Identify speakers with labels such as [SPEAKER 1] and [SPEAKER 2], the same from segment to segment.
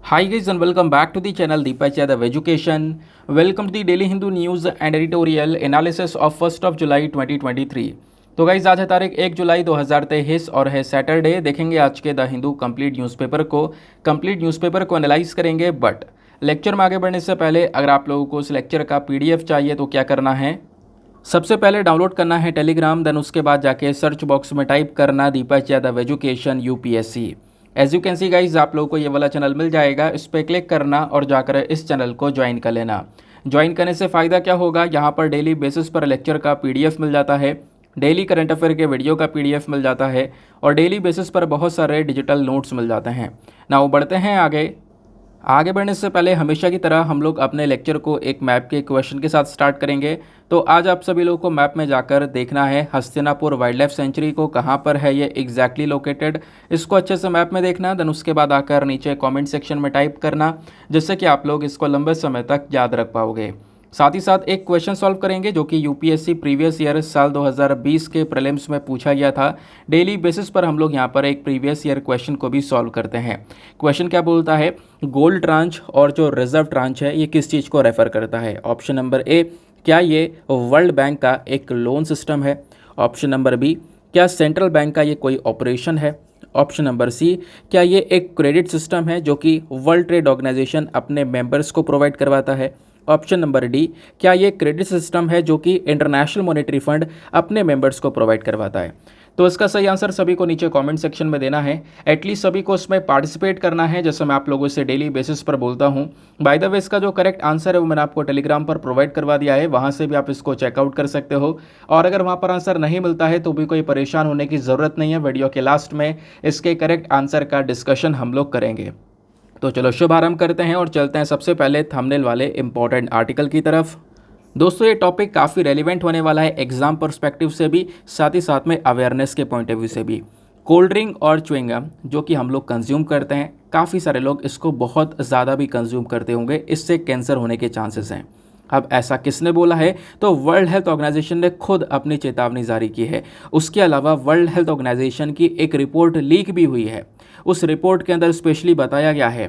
[SPEAKER 1] Hi guys and welcome back to the channel Deepak Yadav Education. Welcome to the Daily Hindu News and Editorial Analysis of 1st of July 2023. तो guys आज है तारीख 1 जुलाई 2023 और है Saturday. देखेंगे आज के द हिंदू कंप्लीट न्यूज़पेपर को एनालाइज करेंगे। बट लेक्चर में आगे बढ़ने से पहले अगर आप लोगों को इस लेक्चर का पीडीएफ चाहिए तो क्या करना है, सबसे पहले डाउनलोड करना है टेलीग्राम, देन उसके बाद जाके सर्च बॉक्स में टाइप करना Deepak Yadav education UPSC. As you can see guys आप लोगों को ये वाला चैनल मिल जाएगा, इस पर क्लिक करना और जाकर इस चैनल को ज्वाइन कर लेना। ज्वाइन करने से फ़ायदा क्या होगा, यहाँ पर डेली बेसिस पर लेक्चर का पीडीएफ मिल जाता है, डेली करंट अफेयर के वीडियो का पीडीएफ मिल जाता है और डेली बेसिस पर बहुत सारे डिजिटल नोट्स मिल जाते हैं। ना वो बढ़ते हैं आगे बढ़ने से पहले हमेशा की तरह हम लोग अपने लेक्चर को एक मैप के क्वेश्चन के साथ स्टार्ट करेंगे। तो आज आप सभी लोगों को मैप में जाकर देखना है हस्तिनापुर वाइल्ड लाइफ सेंचुरी को कहाँ पर है ये एग्जैक्टली लोकेटेड, इसको अच्छे से मैप में देखना। देन उसके बाद आकर नीचे कमेंट सेक्शन में टाइप करना, जिससे कि आप लोग इसको लंबे समय तक याद रख पाओगे। साथ ही साथ एक क्वेश्चन सॉल्व करेंगे जो कि यूपीएससी प्रीवियस ईयर साल 2020 के प्रीलिम्स में पूछा गया था। डेली बेसिस पर हम लोग यहाँ पर एक प्रीवियस ईयर क्वेश्चन को भी सॉल्व करते हैं। क्वेश्चन क्या बोलता है, गोल्ड ट्रांच और जो रिजर्व ट्रांच है ये किस चीज़ को रेफर करता है। ऑप्शन नंबर ए, क्या ये वर्ल्ड बैंक का एक लोन सिस्टम है। ऑप्शन नंबर बी, क्या सेंट्रल बैंक का ये कोई ऑपरेशन है। ऑप्शन नंबर सी, क्या ये एक क्रेडिट सिस्टम है जो कि वर्ल्ड ट्रेड ऑर्गेनाइजेशन अपने मेंबर्स को प्रोवाइड करवाता है। ऑप्शन नंबर डी, क्या ये क्रेडिट सिस्टम है जो कि इंटरनेशनल मॉनेटरी फंड अपने मेंबर्स को प्रोवाइड करवाता है। तो इसका सही आंसर सभी को नीचे कमेंट सेक्शन में देना है, एटलीस्ट सभी को इसमें पार्टिसिपेट करना है, जैसे मैं आप लोगों से डेली बेसिस पर बोलता हूँ। बाय द वे इसका जो करेक्ट आंसर है वो मैंने आपको टेलीग्राम पर प्रोवाइड करवा दिया है, वहाँ से भी आप इसको चेकआउट कर सकते हो। और अगर वहाँ पर आंसर नहीं मिलता है तो भी कोई परेशान होने की ज़रूरत नहीं है, वीडियो के लास्ट में इसके करेक्ट आंसर का डिस्कशन हम लोग करेंगे। तो चलो शुभारंभ करते हैं और चलते हैं सबसे पहले थंबनेल वाले इंपॉर्टेंट आर्टिकल की तरफ। दोस्तों ये टॉपिक काफ़ी रेलिवेंट होने वाला है एग्जाम पर्सपेक्टिव से भी, साथ ही साथ में अवेयरनेस के पॉइंट ऑफ व्यू से भी। कोल्ड ड्रिंक और च्युइंगम जो कि हम लोग कंज्यूम करते हैं, काफ़ी सारे लोग इसको बहुत ज़्यादा भी कंज्यूम करते होंगे, इससे कैंसर होने के चांसेस हैं। अब ऐसा किसने बोला है, तो वर्ल्ड हेल्थ ऑर्गेनाइजेशन ने खुद अपनी चेतावनी जारी की है। उसके अलावा वर्ल्ड हेल्थ ऑर्गेनाइजेशन की एक रिपोर्ट लीक भी हुई है। उस रिपोर्ट के अंदर स्पेशली बताया गया है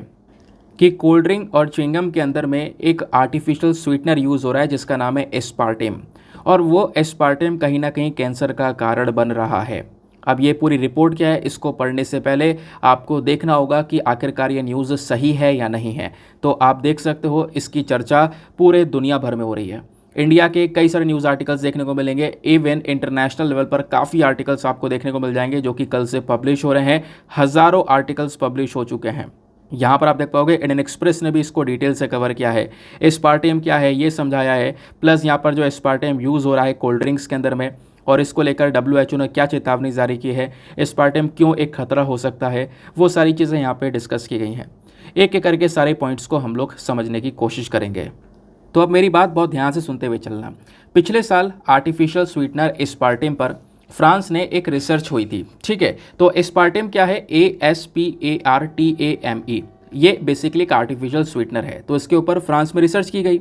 [SPEAKER 1] कि कोल्ड ड्रिंक और च्युइंगम के अंदर में एक आर्टिफिशियल स्वीटनर यूज़ हो रहा है जिसका नाम है एस्पार्टेम, और वो एस्पार्टेम कहीं ना कहीं कैंसर का कारण बन रहा है। अब ये पूरी रिपोर्ट क्या है, इसको पढ़ने से पहले आपको देखना होगा कि आखिरकार ये न्यूज़ सही है या नहीं है। तो आप देख सकते हो इसकी चर्चा पूरे दुनिया भर में हो रही है। इंडिया के कई सारे न्यूज़ आर्टिकल्स देखने को मिलेंगे, इवन इंटरनेशनल लेवल पर काफ़ी आर्टिकल्स आपको देखने को मिल जाएंगे जो कि कल से पब्लिश हो रहे हैं। हज़ारों आर्टिकल्स पब्लिश हो चुके हैं। यहाँ पर आप देख पाओगे इंडियन एक्सप्रेस ने भी इसको डिटेल से कवर किया है, एस्पार्टेम क्या है ये समझाया है, प्लस यहाँ पर जो एस्पार्टेम यूज़ हो रहा है कोल्ड ड्रिंक्स के अंदर में, और इसको लेकर WHO ने क्या चेतावनी जारी की है, एस्पार्टेम क्यों एक खतरा हो सकता है, वो सारी चीज़ें यहाँ पे डिस्कस की गई हैं। एक एक करके सारे पॉइंट्स को हम लोग समझने की कोशिश करेंगे। तो अब मेरी बात बहुत ध्यान से सुनते हुए चलना। पिछले साल आर्टिफिशियल स्वीटनर एस्पार्टेम पर फ्रांस ने एक रिसर्च हुई थी, ठीक है। तो एस्पार्टेम क्या है, ASPARTAME, ये बेसिकली एक आर्टिफिशियल स्वीटनर है। तो इसके ऊपर फ्रांस में रिसर्च की गई।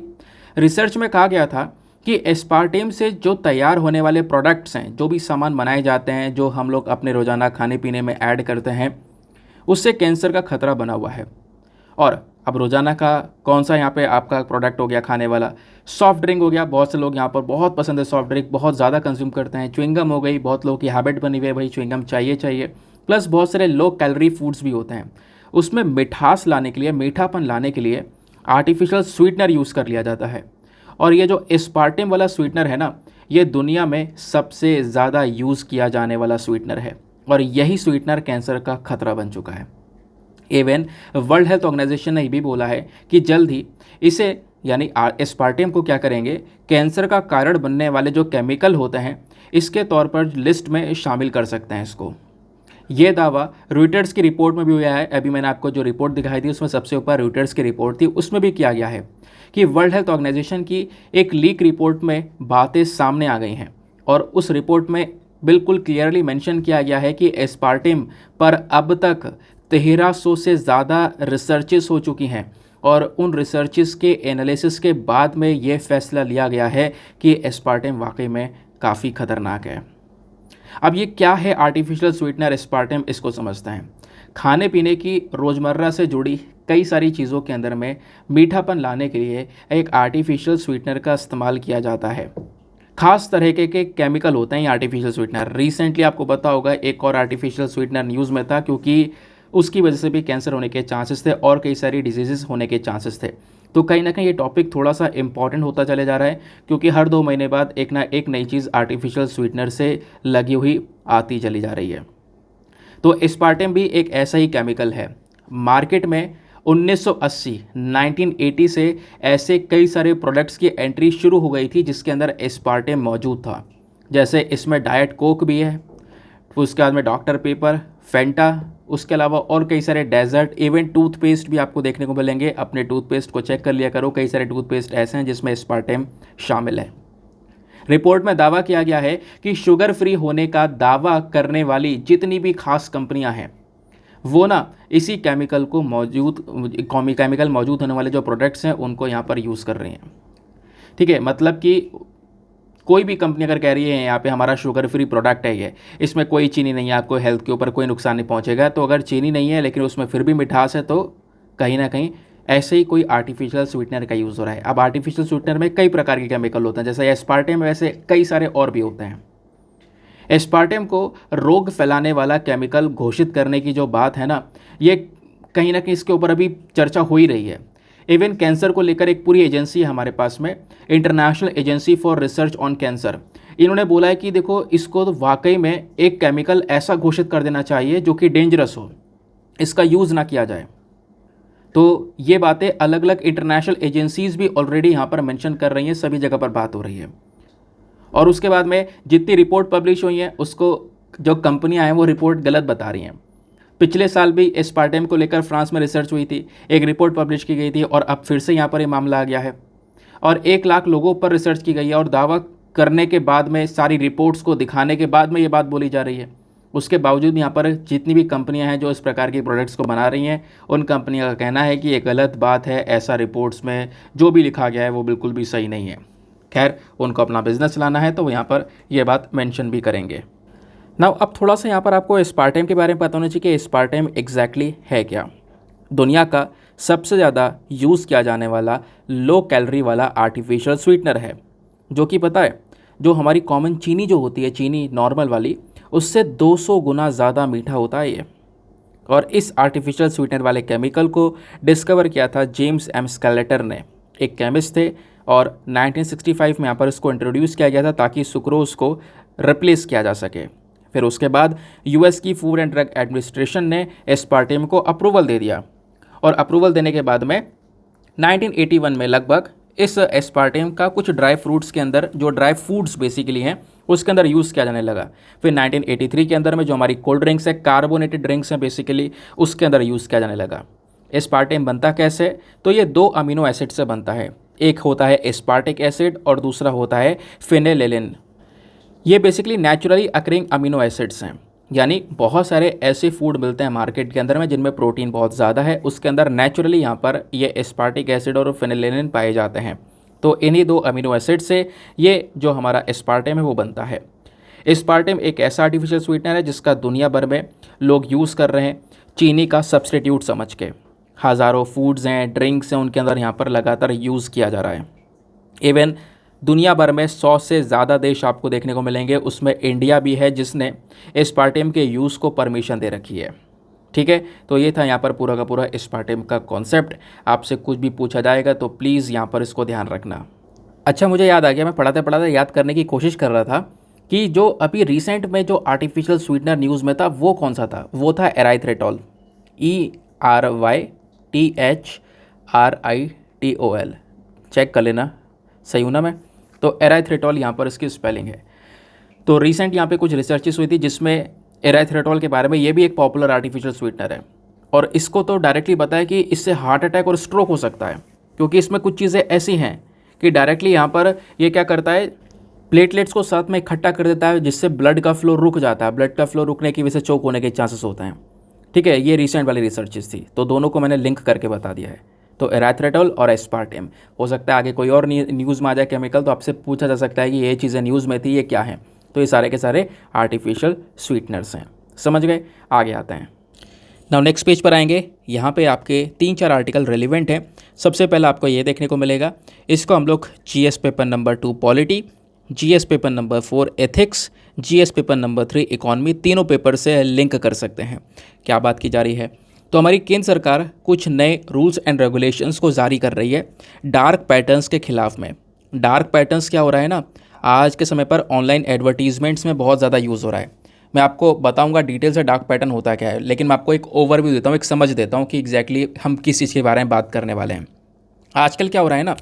[SPEAKER 1] रिसर्च में कहा गया था कि एस्पार्टेम से जो तैयार होने वाले प्रोडक्ट्स हैं, जो भी सामान बनाए जाते हैं, जो हम लोग अपने रोज़ाना खाने पीने में ऐड करते हैं, उससे कैंसर का खतरा बना हुआ है। और अब रोज़ाना का कौन सा यहाँ पे आपका प्रोडक्ट हो गया खाने वाला, सॉफ्ट ड्रिंक हो गया, बहुत से लोग यहाँ पर बहुत पसंद है सॉफ्ट ड्रिंक, बहुत ज़्यादा कंज्यूम करते हैं। च्युइंगम हो गई, बहुत लोगों की हैबिट बनी हुई है भाई च्युइंगम चाहिए चाहिए। प्लस बहुत सारे लो कैलोरी फूड्स भी होते हैं, उसमें मिठास लाने के लिए, मीठापन लाने के लिए आर्टिफिशियल स्वीटनर यूज़ कर लिया जाता है। और ये जो एस्पार्टेम वाला स्वीटनर है ना, ये दुनिया में सबसे ज़्यादा यूज़ किया जाने वाला स्वीटनर है, और यही स्वीटनर कैंसर का खतरा बन चुका है। इवन वर्ल्ड हेल्थ ऑर्गेनाइजेशन ने भी बोला है कि जल्द ही इसे यानी एस्पार्टेम को क्या करेंगे, कैंसर का कारण बनने वाले जो केमिकल होते हैं इसके तौर पर लिस्ट में शामिल कर सकते हैं इसको। ये दावा रॉयटर्स की रिपोर्ट में भी हुआ है। अभी मैंने आपको जो रिपोर्ट दिखाई थी उसमें सबसे ऊपर रॉयटर्स की रिपोर्ट थी, उसमें भी किया गया है कि वर्ल्ड हेल्थ ऑर्गेनाइजेशन की एक लीक रिपोर्ट में बातें सामने आ गई हैं, और उस रिपोर्ट में बिल्कुल क्लियरली मेंशन किया गया है कि एस्पार्टेम पर अब तक 1300 से ज़्यादा रिसर्चेस हो चुकी हैं, और उन रिसर्चेस के एनालिसिस के बाद में ये फैसला लिया गया है कि एस्पार्टेम वाकई में काफ़ी खतरनाक है। अब ये क्या है आर्टिफिशियल स्वीटनर एस्पार्टेम, इसको समझते हैं। खाने पीने की रोज़मर्रा से जुड़ी कई सारी चीज़ों के अंदर में मीठापन लाने के लिए एक आर्टिफिशियल स्वीटनर का इस्तेमाल किया जाता है। खास तरह के केमिकल होते हैं ये आर्टिफिशियल स्वीटनर। रिसेंटली आपको पता होगा एक और आर्टिफिशियल स्वीटनर न्यूज़ में था, क्योंकि उसकी वजह से भी कैंसर होने के चांसेस थे और कई सारी डिजीज़ होने के चांसेस थे। तो कहीं ना कहीं ये टॉपिक थोड़ा सा इंपॉर्टेंट होता चले जा रहा है, क्योंकि हर 2 महीने बाद एक ना एक नई चीज़ आर्टिफिशियल स्वीटनर से लगी हुई आती चली जा रही है। तो एस्पार्टेम भी एक ऐसा ही केमिकल है। मार्केट में 1980 1980 से ऐसे कई सारे प्रोडक्ट्स की एंट्री शुरू हो गई थी जिसके अंदर एस्पार्टेम मौजूद था। जैसे इसमें डाइट कोक भी है, उसके बाद में डॉक्टर पेपर, फेंटा, उसके अलावा और कई सारे डेजर्ट, इवन टूथपेस्ट भी आपको देखने को मिलेंगे। अपने टूथपेस्ट को चेक कर लिया करो, कई सारे टूथपेस्ट ऐसे हैं जिसमें एस्पार्टेम शामिल है। रिपोर्ट में दावा किया गया है कि शुगर फ्री होने का दावा करने वाली जितनी भी खास कंपनियां हैं वो ना इसी केमिकल मौजूद होने वाले जो प्रोडक्ट्स हैं उनको यहाँ पर यूज़ कर रही हैं। ठीक है, मतलब कि कोई भी कंपनी अगर कह रही है यहाँ पे हमारा शुगर फ्री प्रोडक्ट है, ये इसमें कोई चीनी नहीं है, आपको हेल्थ के ऊपर कोई नुकसान नहीं पहुँचेगा, तो अगर चीनी नहीं है लेकिन उसमें फिर भी मिठास है तो कहीं ना कहीं ऐसे ही कोई आर्टिफिशियल स्वीटनर का यूज़ हो रहा है। अब आर्टिफिशियल स्वीटनर में कई प्रकार के केमिकल होते हैं, जैसे एस्पार्टेम, वैसे कई सारे और भी होते हैं। एस्पार्टेम को रोग फैलाने वाला केमिकल घोषित करने की जो बात है ना, ये कहीं ना कहीं इसके ऊपर अभी चर्चा हो ही रही है। इवन कैंसर को लेकर एक पूरी एजेंसी है हमारे पास में, international agency for research on cancer. इन्होंने बोला है कि देखो इसको तो वाकई में एक केमिकल ऐसा घोषित कर देना चाहिए जो कि डेंजरस हो, इसका यूज़ ना किया जाए। तो ये बातें अलग अलग इंटरनेशनल एजेंसीज़ भी ऑलरेडी यहाँ पर मेंशन कर रही हैं, सभी जगह पर बात हो रही है। और उसके बाद में जितनी रिपोर्ट पब्लिश हुई हैं उसको जो कंपनियां हैं वो रिपोर्ट गलत बता रही हैं। पिछले साल भी एस्पार्टेम को लेकर फ्रांस में रिसर्च हुई थी, एक रिपोर्ट पब्लिश की गई थी और अब फिर से यहाँ पर ये मामला आ गया है और 1 लाख लोगों पर रिसर्च की गई है और दावा करने के बाद में, सारी रिपोर्ट्स को दिखाने के बाद में ये बात बोली जा रही है। उसके बावजूद यहाँ पर जितनी भी कंपनियां हैं जो इस प्रकार के प्रोडक्ट्स को बना रही हैं, उन कंपनियों का कहना है कि ये गलत बात है, ऐसा रिपोर्ट्स में जो भी लिखा गया है वो बिल्कुल भी सही नहीं है। खैर, उनको अपना बिजनेस चलाना है तो वो यहाँ पर ये बात मेंशन भी करेंगे। नाउ अब थोड़ा सा यहाँ पर आपको एस्पार्टेम के बारे में पता होना चाहिए कि एस्पार्टेम एग्जैक्टली है क्या। दुनिया का सबसे ज़्यादा यूज़ किया जाने वाला लो कैलोरी वाला आर्टिफिशियल स्वीटनर है, जो कि पता है जो हमारी कॉमन चीनी जो होती है, चीनी नॉर्मल वाली, उससे 200 गुना ज़्यादा मीठा होता है ये। और इस आर्टिफिशियल स्वीटनर वाले केमिकल को डिस्कवर किया था जेम्स एम स्केलेटर ने, एक केमिस्ट थे, और 1965 में यहाँ पर इसको इंट्रोड्यूस किया गया था ताकि सुक्रोज को रिप्लेस किया जा सके। फिर उसके बाद यूएस की फूड एंड ड्रग एडमिनिस्ट्रेशन ने एस्पार्टेम को अप्रूवल दे दिया और अप्रूवल देने के बाद में 1981 में लगभग इस एस्पार्टेम का कुछ ड्राई फ्रूट्स के अंदर, जो ड्राई फूड्स बेसिकली हैं, उसके अंदर यूज़ किया जाने लगा। फिर 1983 के अंदर में जो हमारी कोल्ड ड्रिंक्स है, कार्बोनेटेड ड्रिंक्स हैं बेसिकली, उसके अंदर यूज़ किया जाने लगा। एस्पार्टेम बनता कैसे? तो ये 2 अमीनो एसिड से बनता है, एक होता है एस्पार्टिक एसिड और दूसरा होता है फेनेलेनिन। ये basically naturally occurring amino acids हैं, यानी बहुत सारे ऐसे फूड मिलते हैं मार्केट के अंदर में जिनमें प्रोटीन बहुत ज़्यादा है, उसके अंदर नेचुरली यहाँ पर ये एस्पार्टिक एसिड और फेनेलेनिन पाए जाते हैं। तो इन्हीं 2 अमीनो एसिड से ये जो हमारा एस्पार्टेम है वो बनता है। एस्पार्टेम एक ऐसा आर्टिफिशियल स्वीटनर है जिसका दुनिया भर में लोग यूज़ कर रहे हैं चीनी का सब्सटीट्यूट समझ के। हज़ारों फूड्स हैं, ड्रिंक्स हैं, उनके अंदर यहाँ पर लगातार यूज़ किया जा रहा है। इवन दुनिया भर में 100 से ज़्यादा देश आपको देखने को मिलेंगे, उसमें इंडिया भी है जिसने एस्पार्टेम के यूज़ को परमिशन दे रखी है। ठीक है, तो ये था यहाँ पर पूरा का पूरा एस्पार्टेम का कॉन्सेप्ट। आपसे कुछ भी पूछा जाएगा तो प्लीज़ यहाँ पर इसको ध्यान रखना। अच्छा, मुझे याद आ गया, मैं पढ़ाते पढ़ाते याद करने की कोशिश कर रहा था कि जो अभी रिसेंट में जो आर्टिफिशियल स्वीटनर न्यूज़ में था वो कौन सा था? वो था एराइथ्रेटॉल, ERYTHRITOL। चेक कर लेना, सही हूँ ना मैं? तो एराइथ्रेटॉल यहाँ पर इसकी स्पेलिंग है। तो रिसेंट यहाँ पे कुछ रिसर्चेस हुई थी जिसमें एराइथ्रेटॉल के बारे में, ये भी एक पॉपुलर आर्टिफिशियल स्वीटनर है और इसको तो डायरेक्टली बताया कि इससे हार्ट अटैक और स्ट्रोक हो सकता है, क्योंकि इसमें कुछ चीज़ें ऐसी हैं कि डायरेक्टली यहाँ पर ये क्या करता है, प्लेटलेट्स को साथ में इकट्ठा कर देता है जिससे ब्लड का फ्लो रुक जाता है। ब्लड का फ्लो रुकने की वजह से चोक होने के चांसेस होते हैं। ठीक है, ये रिसेंट वाली रिसर्चेस थी, तो दोनों को मैंने लिंक करके बता दिया है। तो एराइथ्रेटॉल और एस्पार्टेम, हो सकता है आगे कोई और न्यूज़ में आ जाए केमिकल, तो आपसे पूछा जा सकता है कि ये चीज़ें न्यूज़ में थी, ये क्या है? तो ये सारे के सारे आर्टिफिशियल स्वीटनर्स हैं। समझ गए? आगे आते हैं। नाउ नेक्स्ट पेज पर आएंगे, यहाँ पे आपके 3-4 आर्टिकल रेलिवेंट हैं। सबसे पहला आपको ये देखने को मिलेगा, इसको हम लोग GS paper number 2 polity, GS paper number 4 ethics, GS paper number 3 economy, तीनों पेपर से लिंक कर सकते हैं। क्या बात की जा रही है, तो हमारी केंद्र सरकार कुछ नए रूल्स एंड रेगुलेशंस को जारी कर रही है डार्क पैटर्न्स के खिलाफ में। डार्क पैटर्न्स क्या हो रहा है ना, आज के समय पर ऑनलाइन एडवर्टीजमेंट्स में बहुत ज़्यादा यूज़ हो रहा है। मैं आपको बताऊंगा डिटेल से डार्क पैटर्न होता क्या है, लेकिन मैं आपको एक ओवरव्यू देता हूँ, एक समझ देता हूँ कि एग्जैक्टली हम किस चीज़ के बारे में बात करने वाले हैं। आजकल क्या हो रहा है ना,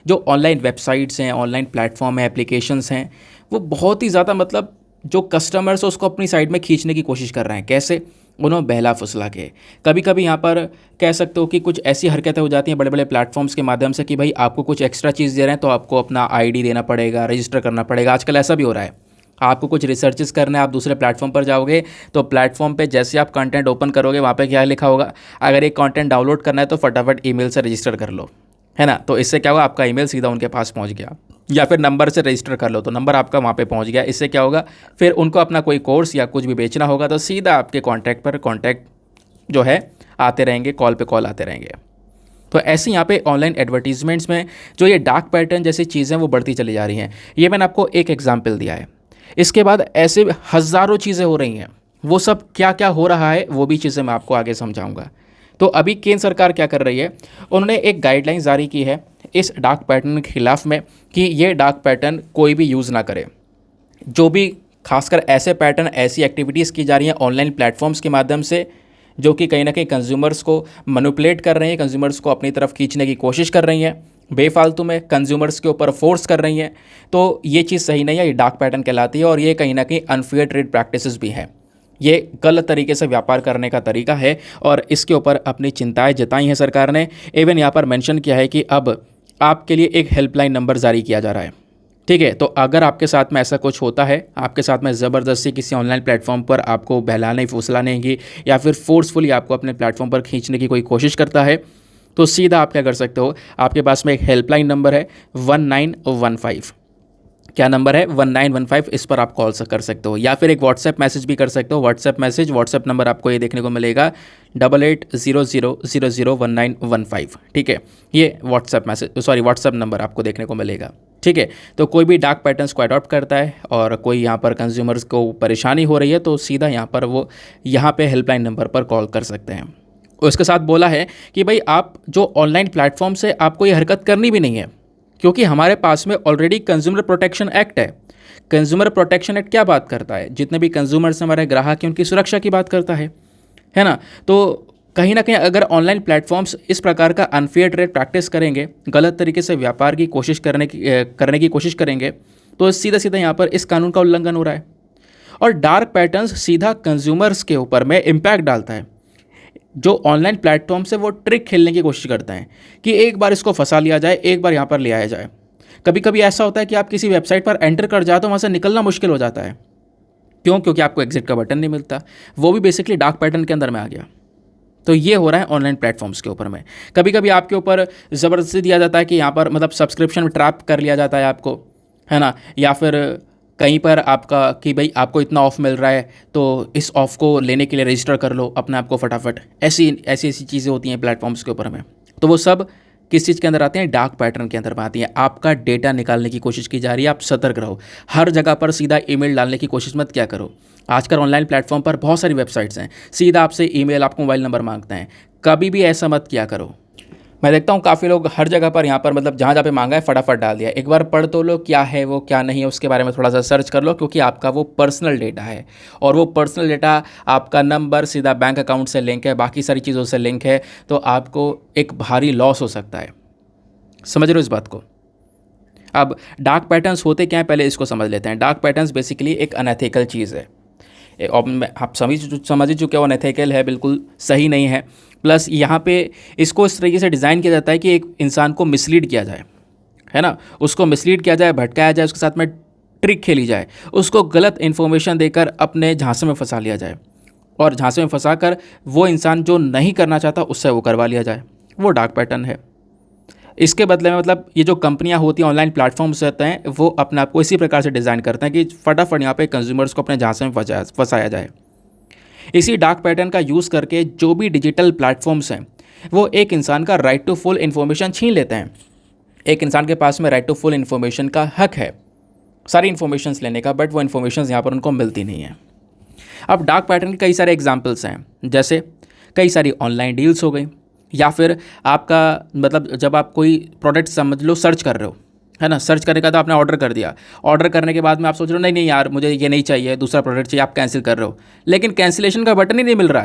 [SPEAKER 1] जो ऑनलाइन वेबसाइट्स हैं, ऑनलाइन प्लेटफॉर्म है, एप्लीकेशंस हैं, वो बहुत ही ज़्यादा मतलब जो कस्टमर्स है उसको अपनी साइड में खींचने की कोशिश कर रहे हैं। कैसे? उन्होंने बहला फुसला के, कभी कभी यहाँ पर कह सकते हो कि कुछ ऐसी हरकतें हो जाती हैं बड़े बड़े प्लेटफॉर्म्स के माध्यम से कि भाई आपको कुछ एक्स्ट्रा चीज़ दे रहे हैं तो आपको अपना आईडी देना पड़ेगा, रजिस्टर करना पड़ेगा। आजकल ऐसा भी हो रहा है, आपको कुछ रिसर्चेस करना है, आप दूसरे प्लेटफॉर्म पर जाओगे तो प्लेटफॉर्म पे जैसे आप कंटेंट ओपन करोगे वहाँ पे क्या लिखा होगा, अगर एक कंटेंट डाउनलोड करना है तो फटाफट ईमेल से रजिस्टर कर लो, है ना। तो इससे क्या होगा, आपका ईमेल सीधा उनके पास पहुँच गया। या फिर नंबर से रजिस्टर कर लो तो नंबर आपका वहाँ पे पहुँच गया। इससे क्या होगा, फिर उनको अपना कोई कोर्स या कुछ भी बेचना होगा तो सीधा आपके कॉन्टैक्ट पर कॉन्टैक्ट जो है आते रहेंगे, कॉल पे कॉल आते रहेंगे। तो ऐसे यहाँ पे ऑनलाइन एडवर्टीजमेंट्स में जो ये डार्क पैटर्न जैसी चीज़ें वो बढ़ती चली जा रही हैं। ये मैंने आपको एक एग्जाम्पल दिया है, इसके बाद ऐसे हज़ारों चीज़ें हो रही हैं। वो सब क्या क्या हो रहा है वो भी चीज़ें मैं आपको आगे समझाऊंगा। तो अभी केंद्र सरकार क्या कर रही है, उन्होंने एक गाइडलाइन जारी की है इस डार्क पैटर्न के खिलाफ में कि ये डार्क पैटर्न कोई भी यूज़ ना करे। जो भी खासकर ऐसे पैटर्न, ऐसी एक्टिविटीज़ की जा रही हैं ऑनलाइन प्लेटफॉर्म्स के माध्यम से जो कि कहीं ना कहीं कंज्यूमर्स को मैनिपुलेट कर रही हैं, कंज्यूमर्स को अपनी तरफ खींचने की कोशिश कर रही हैं, बेफालतू में कंज्यूमर्स के ऊपर फोर्स कर रही हैं, तो ये चीज़ सही नहीं है, ये डार्क पैटर्न कहलाती है। और ये कहीं ना कहीं अनफेयर ट्रेड प्रैक्टिसेस भी हैं, ये गलत तरीके से व्यापार करने का तरीका है और इसके ऊपर अपनी चिंताएं जताई हैं सरकार ने। इवन यहाँ पर मेंशन किया है कि अब आपके लिए एक हेल्पलाइन नंबर जारी किया जा रहा है, ठीक है। तो अगर आपके साथ में ऐसा कुछ होता है, आपके साथ में ज़बरदस्ती किसी ऑनलाइन प्लेटफॉर्म पर आपको बहलाने फुसलाने की या फिर फोर्सफुली आपको अपने प्लेटफॉर्म पर खींचने की कोई कोशिश करता है, तो सीधा आप क्या कर सकते हो, आपके पास में एक हेल्पलाइन नंबर है 1915। क्या नंबर है? 1915। इस पर आप कॉल कर सकते हो या फिर एक व्हाट्सएप मैसेज भी कर सकते हो। व्हाट्सएप नंबर आपको ये देखने को मिलेगा 8800001915, ठीक है। ये व्हाट्सएप नंबर आपको देखने को मिलेगा, ठीक है। तो कोई भी डार्क पैटर्न्स को अडॉप्ट करता है और कोई यहाँ पर कंज्यूमर्स को परेशानी हो रही है तो सीधा यहाँ पर वो यहाँ पे हेल्पलाइन नंबर पर कॉल कर सकते हैं। उसके साथ बोला है कि भाई आप जो ऑनलाइन प्लेटफॉर्म से आपको ये हरकत करनी भी नहीं है, क्योंकि हमारे पास में ऑलरेडी कंज्यूमर प्रोटेक्शन एक्ट है। कंज्यूमर प्रोटेक्शन एक्ट क्या बात करता है, जितने भी कंज्यूमर्स हमारे ग्राहक हैं उनकी सुरक्षा की बात करता है ना। तो कहीं ना कहीं अगर ऑनलाइन प्लेटफॉर्म्स इस प्रकार का अनफेयर ट्रेड प्रैक्टिस करेंगे, गलत तरीके से व्यापार की कोशिश करने की कोशिश करेंगे, तो सीधा सीधा यहाँ पर इस कानून का उल्लंघन हो रहा है। और डार्क पैटर्न्स सीधा कंज्यूमर्स के ऊपर में इम्पैक्ट डालता है। जो ऑनलाइन प्लेटफॉर्म से वो ट्रिक खेलने की कोशिश करते हैं कि एक बार इसको फंसा लिया जाए, एक बार यहाँ पर ले आया जाए। कभी कभी ऐसा होता है कि आप किसी वेबसाइट पर एंटर कर जाओ तो वहाँ से निकलना मुश्किल हो जाता है। क्यों? क्योंकि आपको एग्जिट का बटन नहीं मिलता। वो भी बेसिकली डार्क पैटर्न के अंदर में आ गया। तो ये हो रहा है ऑनलाइन प्लेटफॉर्म्स के ऊपर में। कभी कभी आपके ऊपर ज़बरदस्ती दिया जाता है कि यहाँ पर मतलब सब्सक्रिप्शन ट्रैप कर लिया जाता है आपको, है ना। या फिर कहीं पर आपका कि भाई आपको इतना ऑफ मिल रहा है तो इस ऑफ को लेने के लिए रजिस्टर कर लो अपने आप को फटाफट। ऐसी चीज़ें होती हैं प्लेटफॉर्म्स के ऊपर में। तो वो सब किस चीज़ के अंदर आते हैं? डार्क पैटर्न के अंदर में आती हैं। आपका डेटा निकालने की कोशिश की जा रही है, आप सतर्क रहो। हर जगह पर सीधा ईमेल डालने की कोशिश मत क्या करो। आजकल ऑनलाइन प्लेटफॉर्म पर बहुत सारी वेबसाइट्स हैं, सीधा आपसे ईमेल, आपको मोबाइल नंबर मांगते हैं। कभी भी ऐसा मत किया करो। मैं देखता हूँ काफ़ी लोग हर जगह पर यहाँ पर मतलब जहाँ जहाँ पे मांगा है फटाफट डाल दिया। एक बार पढ़ तो लो क्या है वो, क्या नहीं है, उसके बारे में थोड़ा सा सर्च कर लो, क्योंकि आपका वो पर्सनल डेटा है और वो पर्सनल डेटा आपका नंबर सीधा बैंक अकाउंट से लिंक है, बाकी सारी चीज़ों से लिंक है, तो आपको एक भारी लॉस हो सकता है। समझ रहे हो इस बात को? अब डार्क पैटर्न्स होते क्या हैं, पहले इसको समझ लेते हैं। डार्क पैटर्न्स बेसिकली एक अनएथिकल चीज़ है। आप समझ ही चुके हो, अनएथिकल है, बिल्कुल सही नहीं है। प्लस यहाँ पे इसको इस तरीके से डिज़ाइन किया जाता है कि एक इंसान को मिसलीड किया जाए, है ना। उसको मिसलीड किया जाए, भटकाया जाए, उसके साथ में ट्रिक खेली जाए, उसको गलत इन्फॉर्मेशन देकर अपने झांसे में फंसा लिया जाए और झांसे में फंसा कर वो इंसान जो नहीं करना चाहता उससे वो करवा लिया जाए। वो डार्क पैटर्न है। इसके बदले में मतलब ये जो कंपनियां होती हैं, ऑनलाइन प्लेटफॉर्म्स रहते हैं, वो अपने आप को इसी प्रकार से डिज़ाइन करते हैं कि फटाफट यहाँ पे कंज्यूमर्स को अपने झांसे में फंसाया जाए। इसी डार्क पैटर्न का यूज़ करके जो भी डिजिटल प्लेटफॉर्म्स हैं वो एक इंसान का राइट टू फुल इन्फॉर्मेशन छीन लेते हैं। एक इंसान के पास में राइट टू फुल इन्फॉर्मेशन का हक है, सारी इन्फॉर्मेशंस लेने का, बट वो इन्फॉर्मेशंस यहाँ पर उनको मिलती नहीं है। अब डार्क पैटर्न के कई सारे एग्जांपल्स हैं, जैसे कई सारी ऑनलाइन डील्स हो गई, या फिर आपका मतलब जब आप कोई प्रोडक्ट समझ लो सर्च कर रहे हो, है ना, सर्च करने का तो आपने ऑर्डर कर दिया, ऑर्डर करने के बाद में आप सोच रहे हो नहीं नहीं यार मुझे ये नहीं चाहिए, दूसरा प्रोडक्ट चाहिए, आप कैंसिल कर रहे हो, लेकिन कैंसिलेशन का बटन ही नहीं मिल रहा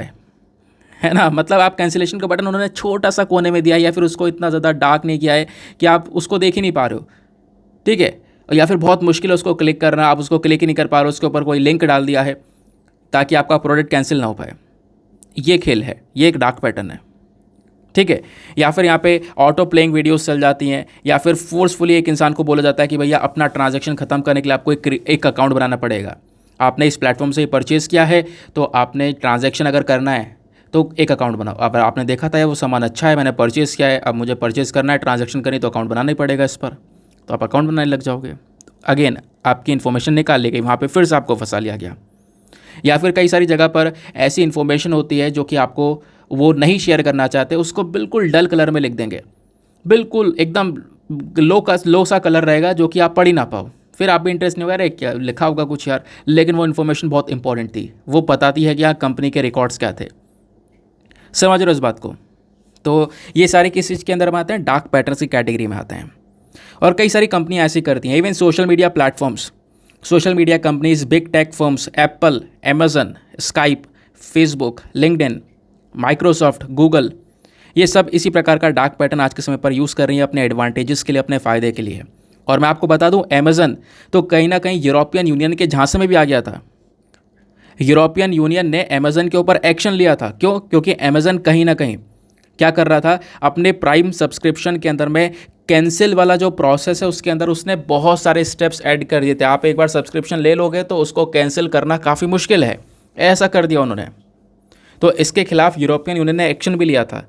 [SPEAKER 1] है ना। मतलब आप कैंसिलेशन का बटन उन्होंने छोटा सा कोने में दिया है, या फिर उसको इतना ज़्यादा डार्क नहीं किया है कि आप उसको देख ही नहीं पा रहे हो, ठीक है, या फिर बहुत मुश्किल है उसको क्लिक करना, आप उसको क्लिक ही नहीं कर पा रहे हो, उसके ऊपर कोई लिंक डाल दिया है ताकि आपका प्रोडक्ट कैंसिल ना हो पाए। ये खेल है, ये एक डार्क पैटर्न है, ठीक है। या फिर यहाँ पे ऑटो प्लेइंग वीडियोस चल जाती हैं, या फिर फोर्सफुली एक इंसान को बोला जाता है कि भैया अपना ट्रांजैक्शन ख़त्म करने के लिए आपको एक अकाउंट बनाना पड़ेगा। आपने इस प्लेटफॉर्म से परचेज़ किया है तो आपने ट्रांजैक्शन अगर करना है तो एक अकाउंट बनाओ। अब आपने देखा था वो सामान अच्छा है, मैंने परचेज़ किया है, अब मुझे परचेज़ करना है, ट्रांजैक्शन करनी तो अकाउंट बनाना ही पड़ेगा इस पर, तो आप अकाउंट बनाने लग जाओगे। अगेन आपकी इन्फॉर्मेशन निकाल ली गई, वहाँ पर फिर से आपको फंसा लिया गया। या फिर कई सारी जगह पर ऐसी इन्फॉर्मेशन होती है जो कि आपको वो नहीं शेयर करना चाहते, उसको बिल्कुल डल कलर में लिख देंगे, बिल्कुल एकदम लो सा कलर रहेगा जो कि आप पढ़ ही ना पाओ। फिर आप भी इंटरेस्ट नहीं होगा, अरे क्या लिखा होगा कुछ यार, लेकिन वो इन्फॉर्मेशन बहुत इंपॉर्टेंट थी, वो बताती है कि हाँ कंपनी के रिकॉर्ड्स क्या थे। समझ रहे हो इस बात को? तो ये सारे किस चीज़ के अंदर में आते हैं, डार्क पैटर्न की कैटेगरी में आते हैं। और कई सारी कंपनियाँ ऐसी करती हैं, even social media platforms, social media companies, big tech firms, Apple, Amazon, Skype, Facebook, LinkedIn, Microsoft, Google, ये सब इसी प्रकार का डार्क पैटर्न आज के समय पर यूज़ कर रही है अपने एडवांटेजेस के लिए, अपने फ़ायदे के लिए। और मैं आपको बता दूं, अमेजन तो कहीं ना कहीं यूरोपियन यूनियन के झांसे में भी आ गया था। यूरोपियन यूनियन ने अमेजन के ऊपर एक्शन लिया था। क्यों? क्योंकि अमेजन कहीं ना कहीं क्या कर रहा था, अपने प्राइम सब्सक्रिप्शन के अंदर में कैंसिल वाला जो प्रोसेस है उसके अंदर उसने बहुत सारे स्टेप्स ऐड कर दिए थे। आप एक बार सब्सक्रिप्शन ले लोगे तो उसको कैंसिल करना काफ़ी मुश्किल है, ऐसा कर दिया उन्होंने। तो इसके खिलाफ यूरोपियन यूनियन ने एक्शन भी लिया था।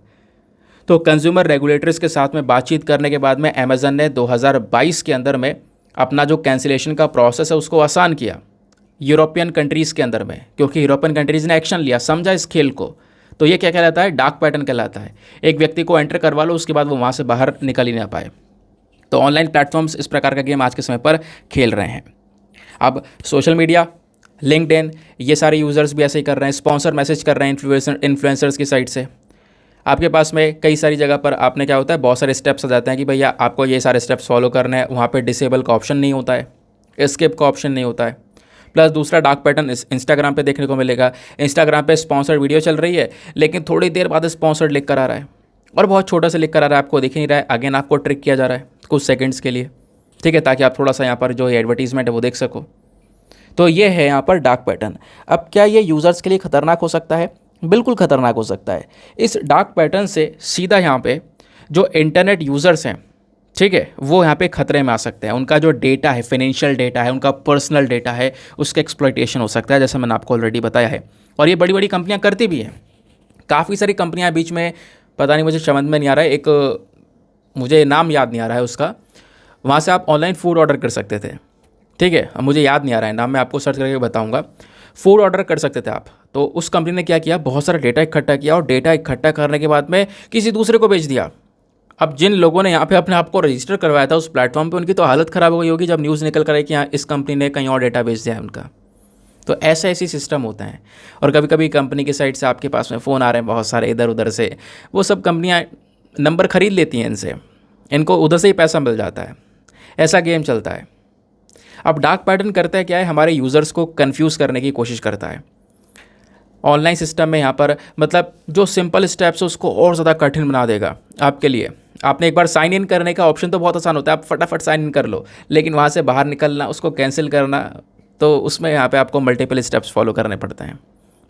[SPEAKER 1] तो कंज्यूमर रेगुलेटर्स के साथ में बातचीत करने के बाद में अमेजन ने 2022 के अंदर में अपना जो कैंसिलेशन का प्रोसेस है उसको आसान किया यूरोपियन कंट्रीज़ के अंदर में, क्योंकि यूरोपियन कंट्रीज़ ने एक्शन लिया, समझा इस खेल को। तो ये क्या कहलाता है, डार्क पैटर्न कहलाता है। एक व्यक्ति को एंटर करवा लो, उसके बाद वो वहाँ से बाहर निकल ही ना पाए। तो ऑनलाइन प्लेटफॉर्म्स इस प्रकार का गेम आज के समय पर खेल रहे हैं। अब सोशल मीडिया, लिंक्डइन, ये सारे यूज़र्स भी ऐसे ही कर रहे हैं, स्पॉन्सर मैसेज कर रहे हैं इन्फ्लुएंसर्स की साइड से। आपके पास में कई सारी जगह पर आपने क्या होता है, बहुत सारे स्टेप्स आ जाते हैं कि भैया आपको ये सारे स्टेप्स फॉलो करने हैं। वहाँ पे डिसेबल का ऑप्शन नहीं होता है, स्किप का ऑप्शन नहीं होता है। प्लस दूसरा डार्क पैटर्न इंस्टाग्राम पे देखने को मिलेगा। इंस्टाग्राम पे स्पॉन्सर्ड वीडियो चल रही है, लेकिन थोड़ी देर बाद स्पॉन्सर्ड लिख कर आ रहा है, और बहुत छोटा सा लिख कर आ रहा है, आपको दिख ही नहीं रहा है। अगेन आपको ट्रिक किया जा रहा है कुछ सेकंड्स के लिए, ठीक है, ताकि आप थोड़ा सा यहाँ पर जो एडवर्टीजमेंट है वो देख सको। तो ये है यहाँ पर डार्क पैटर्न। अब क्या ये यूज़र्स के लिए खतरनाक हो सकता है? बिल्कुल खतरनाक हो सकता है। इस डार्क पैटर्न से सीधा यहाँ पे जो इंटरनेट यूज़र्स हैं, ठीक है, वो यहाँ पे खतरे में आ सकते हैं। उनका जो डेटा है, फाइनेंशियल डेटा है, उनका पर्सनल डेटा है, उसका एक्सप्लॉइटेशन हो सकता है, जैसे मैंने आपको ऑलरेडी बताया है। और ये बड़ी बड़ी कंपनियाँ करती भी हैं। काफ़ी सारी कंपनियाँ बीच में, पता नहीं मुझे समझ में नहीं आ रहा है, एक मुझे नाम याद नहीं आ रहा है उसका, वहाँ से आप ऑनलाइन फूड ऑर्डर कर सकते थे, ठीक है, मुझे याद नहीं आ रहा है नाम, मैं आपको सर्च करके बताऊँगा। फूड ऑर्डर कर सकते थे आप। तो उस कंपनी ने क्या किया, बहुत सारा डेटा इकट्ठा किया, और डेटा इकट्ठा करने के बाद में किसी दूसरे को बेच दिया। अब जिन लोगों ने यहाँ पे अपने आप को रजिस्टर करवाया था उस प्लेटफॉर्म पे, उनकी तो हालत ख़राब हो गई होगी जब न्यूज़ निकल कर आई कि यहाँ इस कंपनी ने कहीं और डेटा बेच दिया है उनका। तो ऐसे सिस्टम होता है। और कभी कभी कंपनी की साइड से आपके पास में फ़ोन आ रहे हैं बहुत सारे इधर उधर से, वो सब कंपनियाँ नंबर ख़रीद लेती हैं इनसे, इनको उधर से ही पैसा मिल जाता है। ऐसा गेम चलता है। अब डार्क पैटर्न करता है क्या है, हमारे यूज़र्स को कन्फ्यूज़ करने की कोशिश करता है। ऑनलाइन सिस्टम में यहाँ पर मतलब जो सिंपल स्टेप्स है उसको और ज़्यादा कठिन बना देगा आपके लिए। आपने एक बार साइन इन करने का ऑप्शन तो बहुत आसान होता है, आप फटाफट साइन इन कर लो, लेकिन वहाँ से बाहर निकलना, उसको कैंसिल करना, तो उसमें यहाँ पे आपको मल्टीपल स्टेप्स फॉलो करने पड़ते हैं,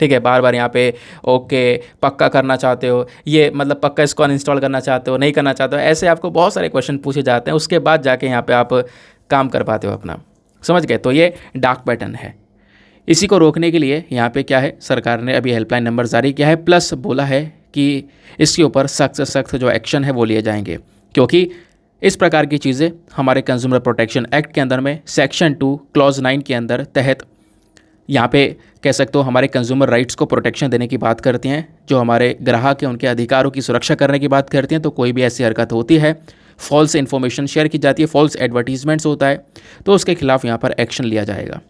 [SPEAKER 1] ठीक है। बार बार यहाँ पे ओके पक्का करना चाहते हो, ये मतलब पक्का इसको अनइंस्टॉल करना चाहते हो, नहीं करना चाहते हो, ऐसे आपको बहुत सारे क्वेश्चन पूछे जाते हैं। उसके बाद जाके यहाँ पे आप काम कर पाते हो अपना, समझ गए। तो ये डार्क पैटर्न है। इसी को रोकने के लिए यहाँ पे क्या है, सरकार ने अभी हेल्पलाइन नंबर जारी किया है, प्लस बोला है कि इसके ऊपर सख्त से सख्त जो एक्शन है वो लिए जाएंगे, क्योंकि इस प्रकार की चीज़ें हमारे कंज्यूमर प्रोटेक्शन एक्ट के अंदर में सेक्शन 2 क्लॉज 9 के अंदर तहत यहाँ पे कह सकते हो हमारे कंज्यूमर राइट्स को प्रोटेक्शन देने की बात करती हैं, जो हमारे ग्राहक हैं उनके अधिकारों की सुरक्षा करने की बात करती हैं। तो कोई भी ऐसी हरकत होती है, फॉल्स इन्फॉर्मेशन शेयर की जाती है, फॉल्स एडवर्टीजमेंट्स होता है, तो उसके खिलाफ यहाँ पर एक्शन लिया जाएगा।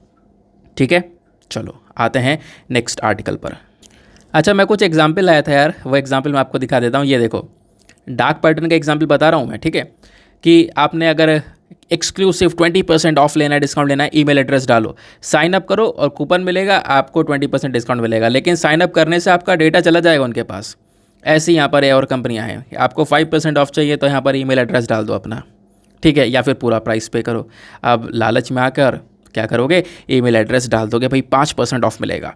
[SPEAKER 1] ठीक है, चलो आते हैं नेक्स्ट आर्टिकल पर। अच्छा, मैं कुछ एग्जाम्पल लाया था यार, वो एग्जाम्पल मैं आपको दिखा देता हूँ। ये देखो, डार्क पैटर्न का एग्जाम्पल बता रहा हूँ मैं, ठीक है, कि आपने अगर एक्सक्लूसिव 20% ऑफ लेना है, डिस्काउंट लेना है, ईमेल एड्रेस डालो, साइन अप करो और कूपन मिलेगा, आपको 20% डिस्काउंट मिलेगा। लेकिन साइन अप करने से आपका डेटा चला जाएगा उनके पास। ऐसी यहाँ पर और कंपनियाँ हैं, आपको 5% ऑफ चाहिए तो यहाँ पर ईमेल एड्रेस डाल दो अपना, ठीक है, या फिर पूरा प्राइस पे करो। अब लालच में आकर क्या करोगे, ईमेल एड्रेस डाल दोगे, भाई 5% ऑफ मिलेगा,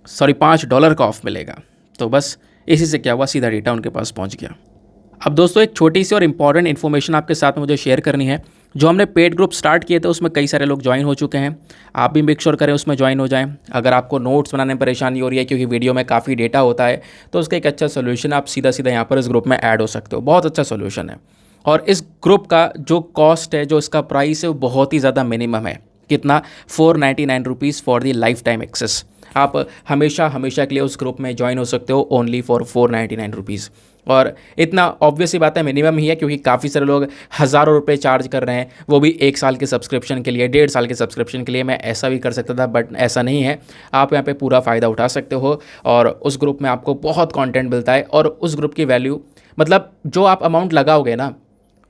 [SPEAKER 1] सॉरी $5 का ऑफ मिलेगा। तो बस इसी से क्या हुआ, सीधा डेटा उनके पास पहुँच गया। अब दोस्तों एक छोटी सी और इम्पॉर्टेंट इन्फॉर्मेशन आपके साथ में मुझे शेयर करनी है। जो हमने पेड ग्रुप स्टार्ट किए थे उसमें कई सारे लोग ज्वाइन हो चुके हैं, आप भी मेक श्योर करें उसमें ज्वाइन हो जाएं। अगर आपको नोट्स बनाने में परेशानी हो रही है क्योंकि वीडियो में काफ़ी डेटा होता है, तो उसका एक अच्छा सोल्यूशन, आप सीधा सीधा यहाँ पर इस ग्रुप में ऐड हो सकते हो। बहुत अच्छा सोल्यूशन है। और इस ग्रुप का जो कॉस्ट है, जो इसका प्राइस है, वो बहुत ही ज़्यादा मिनिमम है। कितना, 499 rupees for the life time access. आप हमेशा हमेशा के लिए उस ग्रुप में ज्वाइन हो सकते हो, ओनली फॉर 499 रुपीज़। और इतना ऑब्वियस ही बात है, मिनिमम ही है, क्योंकि काफ़ी सारे लोग हज़ारों रुपए चार्ज कर रहे हैं, वो भी 1 साल के सब्सक्रिप्शन के लिए, 1.5 साल के सब्सक्रिप्शन के लिए। मैं ऐसा भी कर सकता था, बट ऐसा नहीं है। आप यहाँ पे पूरा फ़ायदा उठा सकते हो और उस ग्रुप में आपको बहुत कंटेंट मिलता है। और उस ग्रुप की वैल्यू, मतलब जो आप अमाउंट लगाओगे ना,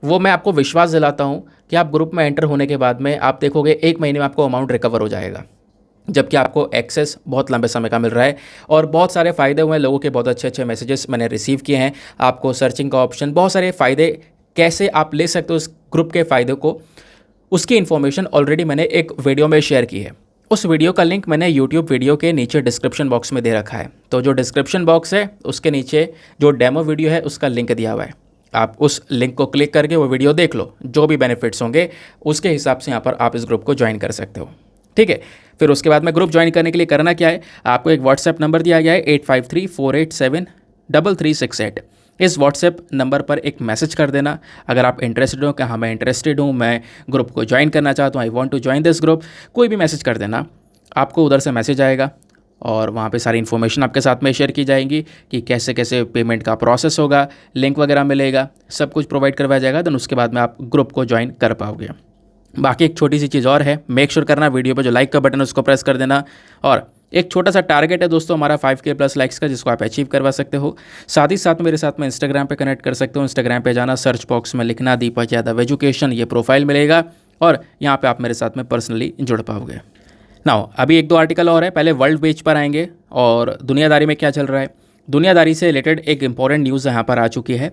[SPEAKER 1] वो मैं आपको विश्वास दिलाता हूँ कि आप ग्रुप में एंटर होने के बाद में आप देखोगे 1 महीने में आपको अमाउंट रिकवर हो जाएगा, जबकि आपको एक्सेस बहुत लंबे समय का मिल रहा है। और बहुत सारे फ़ायदे हुए हैं, लोगों के बहुत अच्छे अच्छे मैसेजेस मैंने रिसीव किए हैं। आपको सर्चिंग का ऑप्शन, बहुत सारे फ़ायदे, कैसे आप ले सकते हो इस ग्रुप के फ़ायदे को, उसकी इन्फॉर्मेशन ऑलरेडी मैंने एक वीडियो में शेयर की है। उस वीडियो का लिंक मैंने यूट्यूब वीडियो के नीचे डिस्क्रिप्शन बॉक्स में दे रखा है। तो जो डिस्क्रिप्शन बॉक्स है उसके नीचे जो डेमो वीडियो है उसका लिंक दिया हुआ है, आप उस लिंक को क्लिक करके वो वीडियो देख लो। जो भी बेनिफिट्स होंगे उसके हिसाब से यहाँ पर आप इस ग्रुप को ज्वाइन कर सकते हो, ठीक है। फिर उसके बाद में ग्रुप ज्वाइन करने के लिए करना क्या है, आपको एक व्हाट्सएप नंबर दिया गया है 8534873368। इस व्हाट्सएप नंबर पर एक मैसेज कर देना अगर आप इंटरेस्टेड हो कि हाँ मैं इंटरेस्टेड हूँ, मैं ग्रुप को ज्वाइन करना चाहता हूँ, I want to join this group. कोई भी मैसेज कर देना, आपको उधर से मैसेज आएगा और वहाँ पे सारी इन्फॉर्मेशन आपके साथ में शेयर की जाएगी कि कैसे कैसे पेमेंट का प्रोसेस होगा, लिंक वगैरह मिलेगा, सब कुछ प्रोवाइड करवाया जाएगा। देन उसके बाद में आप ग्रुप को ज्वाइन कर पाओगे। बाकी एक छोटी सी चीज़ और है, मेक श्योर करना वीडियो पर जो लाइक का बटन है उसको प्रेस कर देना। और एक छोटा सा टारगेट है दोस्तों हमारा 5K प्लस लाइक्स का, जिसको आप अचीव करवा सकते हो। साथ ही साथ मेरे साथ में इंस्टाग्राम पे कनेक्ट कर सकते हो। इंस्टाग्राम पे जाना, सर्च बॉक्स में लिखना दीपक यादव एजुकेशन, ये प्रोफाइल मिलेगा और यहाँ पे आप मेरे साथ में पर्सनली जुड़ पाओगे। नाउ अभी 1-2 आर्टिकल और है, पहले वर्ल्ड पेज पर आएंगे और दुनियादारी में क्या चल रहा है। दुनियादारी से रिलेटेड एक इंपॉर्टेंट न्यूज़ यहाँ पर आ चुकी है।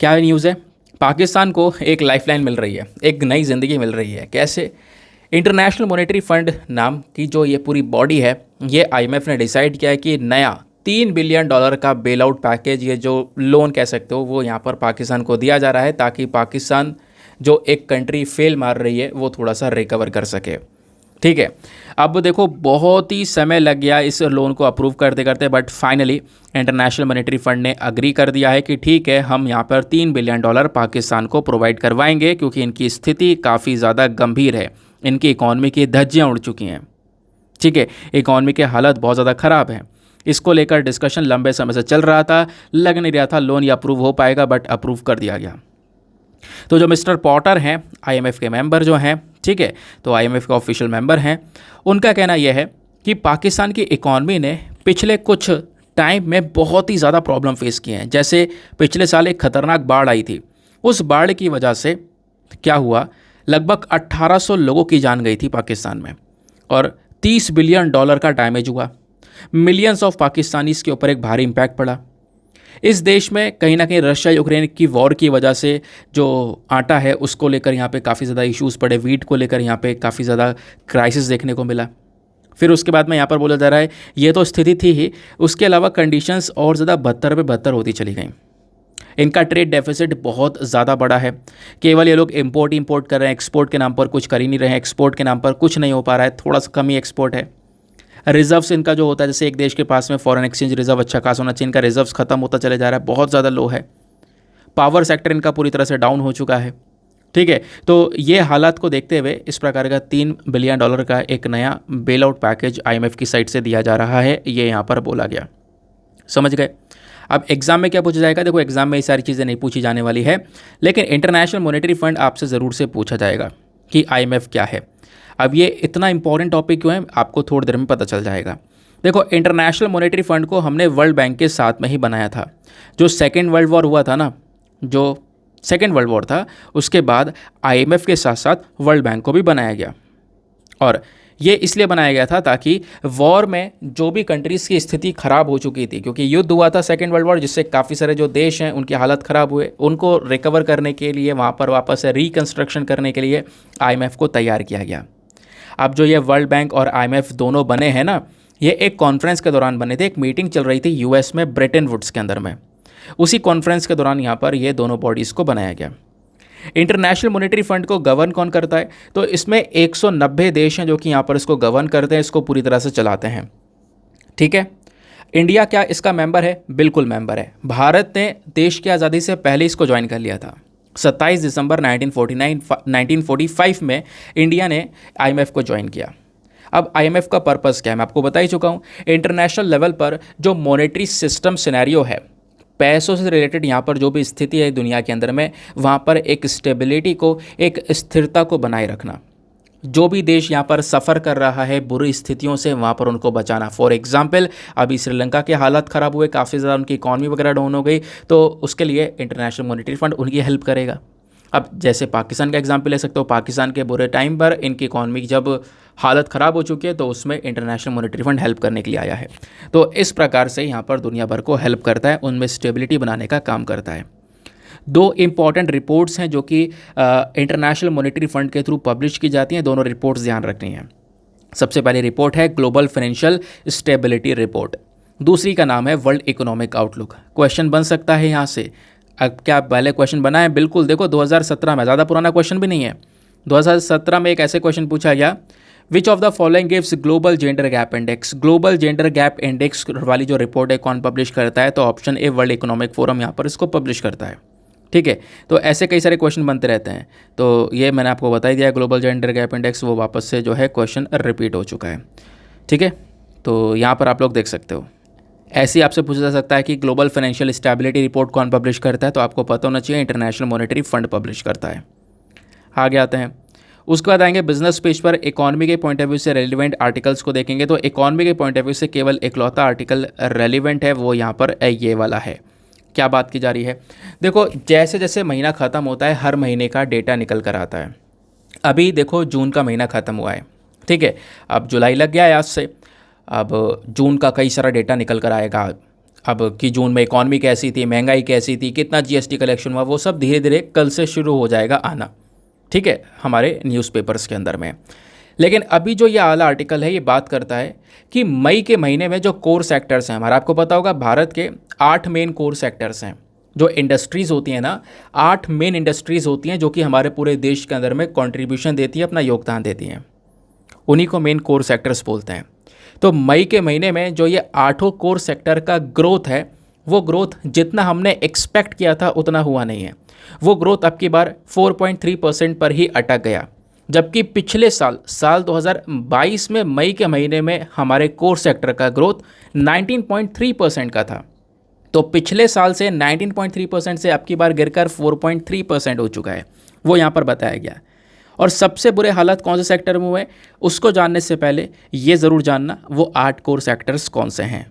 [SPEAKER 1] क्या न्यूज़ है, पाकिस्तान को एक लाइफलाइन मिल रही है, एक नई ज़िंदगी मिल रही है। कैसे, इंटरनेशनल मॉनेटरी फंड नाम की जो ये पूरी बॉडी है, ये IMF ने डिसाइड किया है कि नया $3 बिलियन का बेल आउट पैकेज, ये जो लोन कह सकते हो, वो यहाँ पर पाकिस्तान को दिया जा रहा है ताकि पाकिस्तान जो एक कंट्री फेल मार रही है वो थोड़ा सा रिकवर कर सके, ठीक है। अब देखो बहुत ही समय लग गया इस लोन को अप्रूव करते करते, but finally international monetary fund ने अग्री कर दिया है कि ठीक है, हम यहाँ पर $3 बिलियन पाकिस्तान को प्रोवाइड करवाएंगे, क्योंकि इनकी स्थिति काफ़ी ज़्यादा गंभीर है। इनकी इकॉनमी की धज्जियाँ उड़ चुकी हैं, ठीक है, इकॉनमी के हालत बहुत ज़्यादा ख़राब है। इसको लेकर डिस्कशन लंबे समय से चल रहा था, लग नहीं रहा था लोन ये अप्रूव हो पाएगा, बट अप्रूव कर दिया गया। तो जो मिस्टर पॉटर हैं, IMF के मेंबर जो हैं, ठीक है, तो IMF के ऑफिशियल मेंबर हैं, उनका कहना यह है कि पाकिस्तान की इकॉनमी ने पिछले कुछ टाइम में बहुत ही ज़्यादा प्रॉब्लम फेस किए हैं। जैसे पिछले साल एक खतरनाक बाढ़ आई थी, उस बाढ़ की वजह से क्या हुआ, लगभग 1800 लोगों की जान गई थी पाकिस्तान में और $30 बिलियन का डैमेज हुआ। मिलियंस ऑफ पाकिस्तानीज़ के ऊपर एक भारी इम्पैक्ट पड़ा। इस देश में कहीं ना कहीं रशिया यूक्रेन की वॉर की वजह से जो आटा है उसको लेकर यहाँ पे काफ़ी ज़्यादा इश्यूज़ पड़े, वीट को लेकर यहाँ पे काफ़ी ज़्यादा क्राइसिस देखने को मिला। फिर उसके बाद में यहाँ पर बोला जा रहा है ये तो स्थिति थी ही, उसके अलावा कंडीशंस और ज़्यादा बदतर पे बदतर होती चली गई। इनका ट्रेड डेफिसिट बहुत ज़्यादा बड़ा है, केवल ये लोग इंपोर्ट कर रहे हैं, एक्सपोर्ट के नाम पर कुछ कर ही नहीं रहे हैं, एक्सपोर्ट के नाम पर कुछ नहीं हो पा रहा है, थोड़ा सा कम ही एक्सपोर्ट है। रिजर्व्स इनका जो होता है, जैसे एक देश के पास में फॉरेन एक्सचेंज रिजर्व अच्छा खासा होना चाहिए, इनका रिजर्व्स खत्म होता चले जा रहा है, बहुत ज़्यादा लो है। पावर सेक्टर इनका पूरी तरह से डाउन हो चुका है। ठीक है, तो ये हालात को देखते हुए इस प्रकार का $3 बिलियन का एक नया बेल आउट पैकेज आईएमएफ की साइड से दिया जा रहा है, ये यहाँ पर बोला गया। समझ गए। अब एग्जाम में क्या पूछा जाएगा, देखो एग्जाम में ये सारी चीज़ें नहीं पूछी जाने वाली है, लेकिन इंटरनेशनल मॉनेटरी फंड आपसे ज़रूर से पूछा जाएगा कि आईएमएफ क्या है। अब ये इतना इंपॉर्टेंट टॉपिक क्यों है, आपको थोड़ी देर में पता चल जाएगा। देखो, इंटरनेशनल मॉनेटरी फंड को हमने वर्ल्ड बैंक के साथ में ही बनाया था। जो सेकेंड वर्ल्ड वॉर हुआ था ना, जो सेकेंड वर्ल्ड वॉर था, उसके बाद आईएमएफ के साथ साथ वर्ल्ड बैंक को भी बनाया गया। और ये इसलिए बनाया गया था ताकि वॉर में जो भी कंट्रीज़ की स्थिति ख़राब हो चुकी थी, क्योंकि युद्ध हुआ था सेकेंड वर्ल्ड वॉर, जिससे काफ़ी सारे जो देश हैं उनकी हालत ख़राब हुए, उनको रिकवर करने के लिए, वहाँ पर वापस से रिकन्स्ट्रक्शन करने के लिए आईएमएफ को तैयार किया गया। अब जो ये वर्ल्ड बैंक और आईएमएफ दोनों बने हैं ना, ये एक कॉन्फ्रेंस के दौरान बने थे। एक मीटिंग चल रही थी यूएस में, ब्रेटन वुड्स के अंदर में। उसी कॉन्फ्रेंस के दौरान यहाँ पर ये दोनों बॉडीज़ को बनाया गया। इंटरनेशनल मॉनेटरी फंड को गवर्न कौन करता है, तो इसमें 190 देश हैं जो कि यहाँ पर इसको गवर्न करते हैं, इसको पूरी तरह से चलाते हैं। ठीक है, इंडिया क्या इसका मेंबर है? बिल्कुल मेंबर है। भारत ने देश की आज़ादी से पहले इसको ज्वाइन कर लिया था। 27 दिसंबर 1945 में इंडिया ने आईएमएफ को ज्वाइन किया। अब आईएमएफ का पर्पस क्या है, मैं आपको बता ही चुका हूँ। इंटरनेशनल लेवल पर जो मॉनेटरी सिस्टम सिनेरियो है, पैसों से रिलेटेड यहाँ पर जो भी स्थिति है दुनिया के अंदर में, वहाँ पर एक स्टेबिलिटी को, एक स्थिरता को बनाए रखना। जो भी देश यहाँ पर सफ़र कर रहा है बुरी स्थितियों से, वहाँ पर उनको बचाना। फॉर एग्जांपल, अभी श्रीलंका के हालात ख़राब हुए, काफ़ी ज़्यादा उनकी इकॉनमी वगैरह डाउन हो गई, तो उसके लिए इंटरनेशनल मॉनेटरी फंड उनकी हेल्प करेगा। अब जैसे पाकिस्तान का एग्जांपल ले सकते हो, पाकिस्तान के बुरे टाइम पर इनकी इकॉनमी जब हालत ख़राब हो चुकी है, तो उसमें इंटरनेशनल मॉनेटरी फंड हेल्प करने के लिए आया है। तो इस प्रकार से यहाँ पर दुनिया भर को हेल्प करता है, उनमें स्टेबिलिटी बनाने का काम करता है। दो इम्पॉर्टेंट रिपोर्ट्स हैं जो कि इंटरनेशनल मॉनेटरी फंड के थ्रू पब्लिश की जाती हैं। दोनों रिपोर्ट्स ध्यान रखनी है। सबसे पहली रिपोर्ट है ग्लोबल फाइनेंशियल स्टेबिलिटी रिपोर्ट, दूसरी का नाम है वर्ल्ड इकोनॉमिक आउटलुक। क्वेश्चन बन सकता है यहाँ से। अब क्या पहले क्वेश्चन बना है? बिल्कुल। देखो 2017 में, ज़्यादा पुराना क्वेश्चन भी नहीं है। 2017 में एक ऐसे क्वेश्चन पूछा गया, which of the following gives global gender gap index. Global gender gap index वाली जो रिपोर्ट है कौन पब्लिश करता है, तो option a world economic forum यहाँ पर इसको पब्लिश करता है। ठीक है, तो ऐसे कई सारे क्वेश्चन बनते रहते हैं। तो ये मैंने आपको बता ही दिया, ग्लोबल जेंडर गैप इंडेक्स वो वापस से जो है क्वेश्चन रिपीट हो चुका है। ठीक है, तो यहाँ पर आप लोग देख सकते हो। ऐसे ही आपसे पूछा जा सकता है कि ग्लोबल फाइनेंशियल स्टेबिलिटी रिपोर्ट कौन पब्लिश करता है, तो आपको पता होना चाहिए इंटरनेशनल मॉनेटरी फंड पब्लिश करता है। आगे आते हैं, उसके बाद आएंगे बिजनेस पेज पर। इकॉनमी के पॉइंट ऑफ व्यू से रेलिवेंट आर्टिकल्स को देखेंगे, तो इकॉनमी के पॉइंट ऑफ व्यू से केवल इकलौता आर्टिकल रेलिवेंट है, वो यहाँ पर ये वाला है। क्या बात की जा रही है? देखो, जैसे जैसे महीना ख़त्म होता है, हर महीने का डेटा निकल कर आता है। अभी देखो जून का महीना ख़त्म हुआ है, ठीक है, अब जुलाई लग गया है आज से। अब जून का कई सारा डेटा निकल कर आएगा। अब कि जून में इकॉनमी कैसी थी, महंगाई कैसी थी, कितना जीएसटी कलेक्शन हुआ, वो सब धीरे धीरे कल से शुरू हो जाएगा आना, ठीक है, हमारे न्यूज़पेपर्स के अंदर में। लेकिन अभी जो ये आला आर्टिकल है, ये बात करता है कि मई के महीने में जो कोर सेक्टर्स हैं हमारा, आपको पता होगा भारत के 8 मेन कोर सेक्टर्स हैं। जो इंडस्ट्रीज़ होती हैं ना, 8 मेन इंडस्ट्रीज़ होती हैं जो कि हमारे पूरे देश के अंदर में कंट्रीब्यूशन देती है, अपना योगदान देती हैं। उन्हीं को मेन कोर सेक्टर्स बोलते हैं। तो मई के महीने में जो ये 8 कोर सेक्टर का ग्रोथ है, वो ग्रोथ जितना हमने एक्सपेक्ट किया था उतना हुआ नहीं है। वो ग्रोथ अब की बार 4.3% पर ही अटक गया, जबकि पिछले साल 2022 में मई के महीने में हमारे कोर सेक्टर का ग्रोथ 19.3% का था। तो पिछले साल से 19.3% से अब की बार गिरकर 4.3% हो चुका है, वो यहाँ पर बताया गया। और सबसे बुरे हालात कौन से सेक्टर में हुए, उसको जानने से पहले ये ज़रूर जानना वो 8 कोर सेक्टर्स कौन से हैं।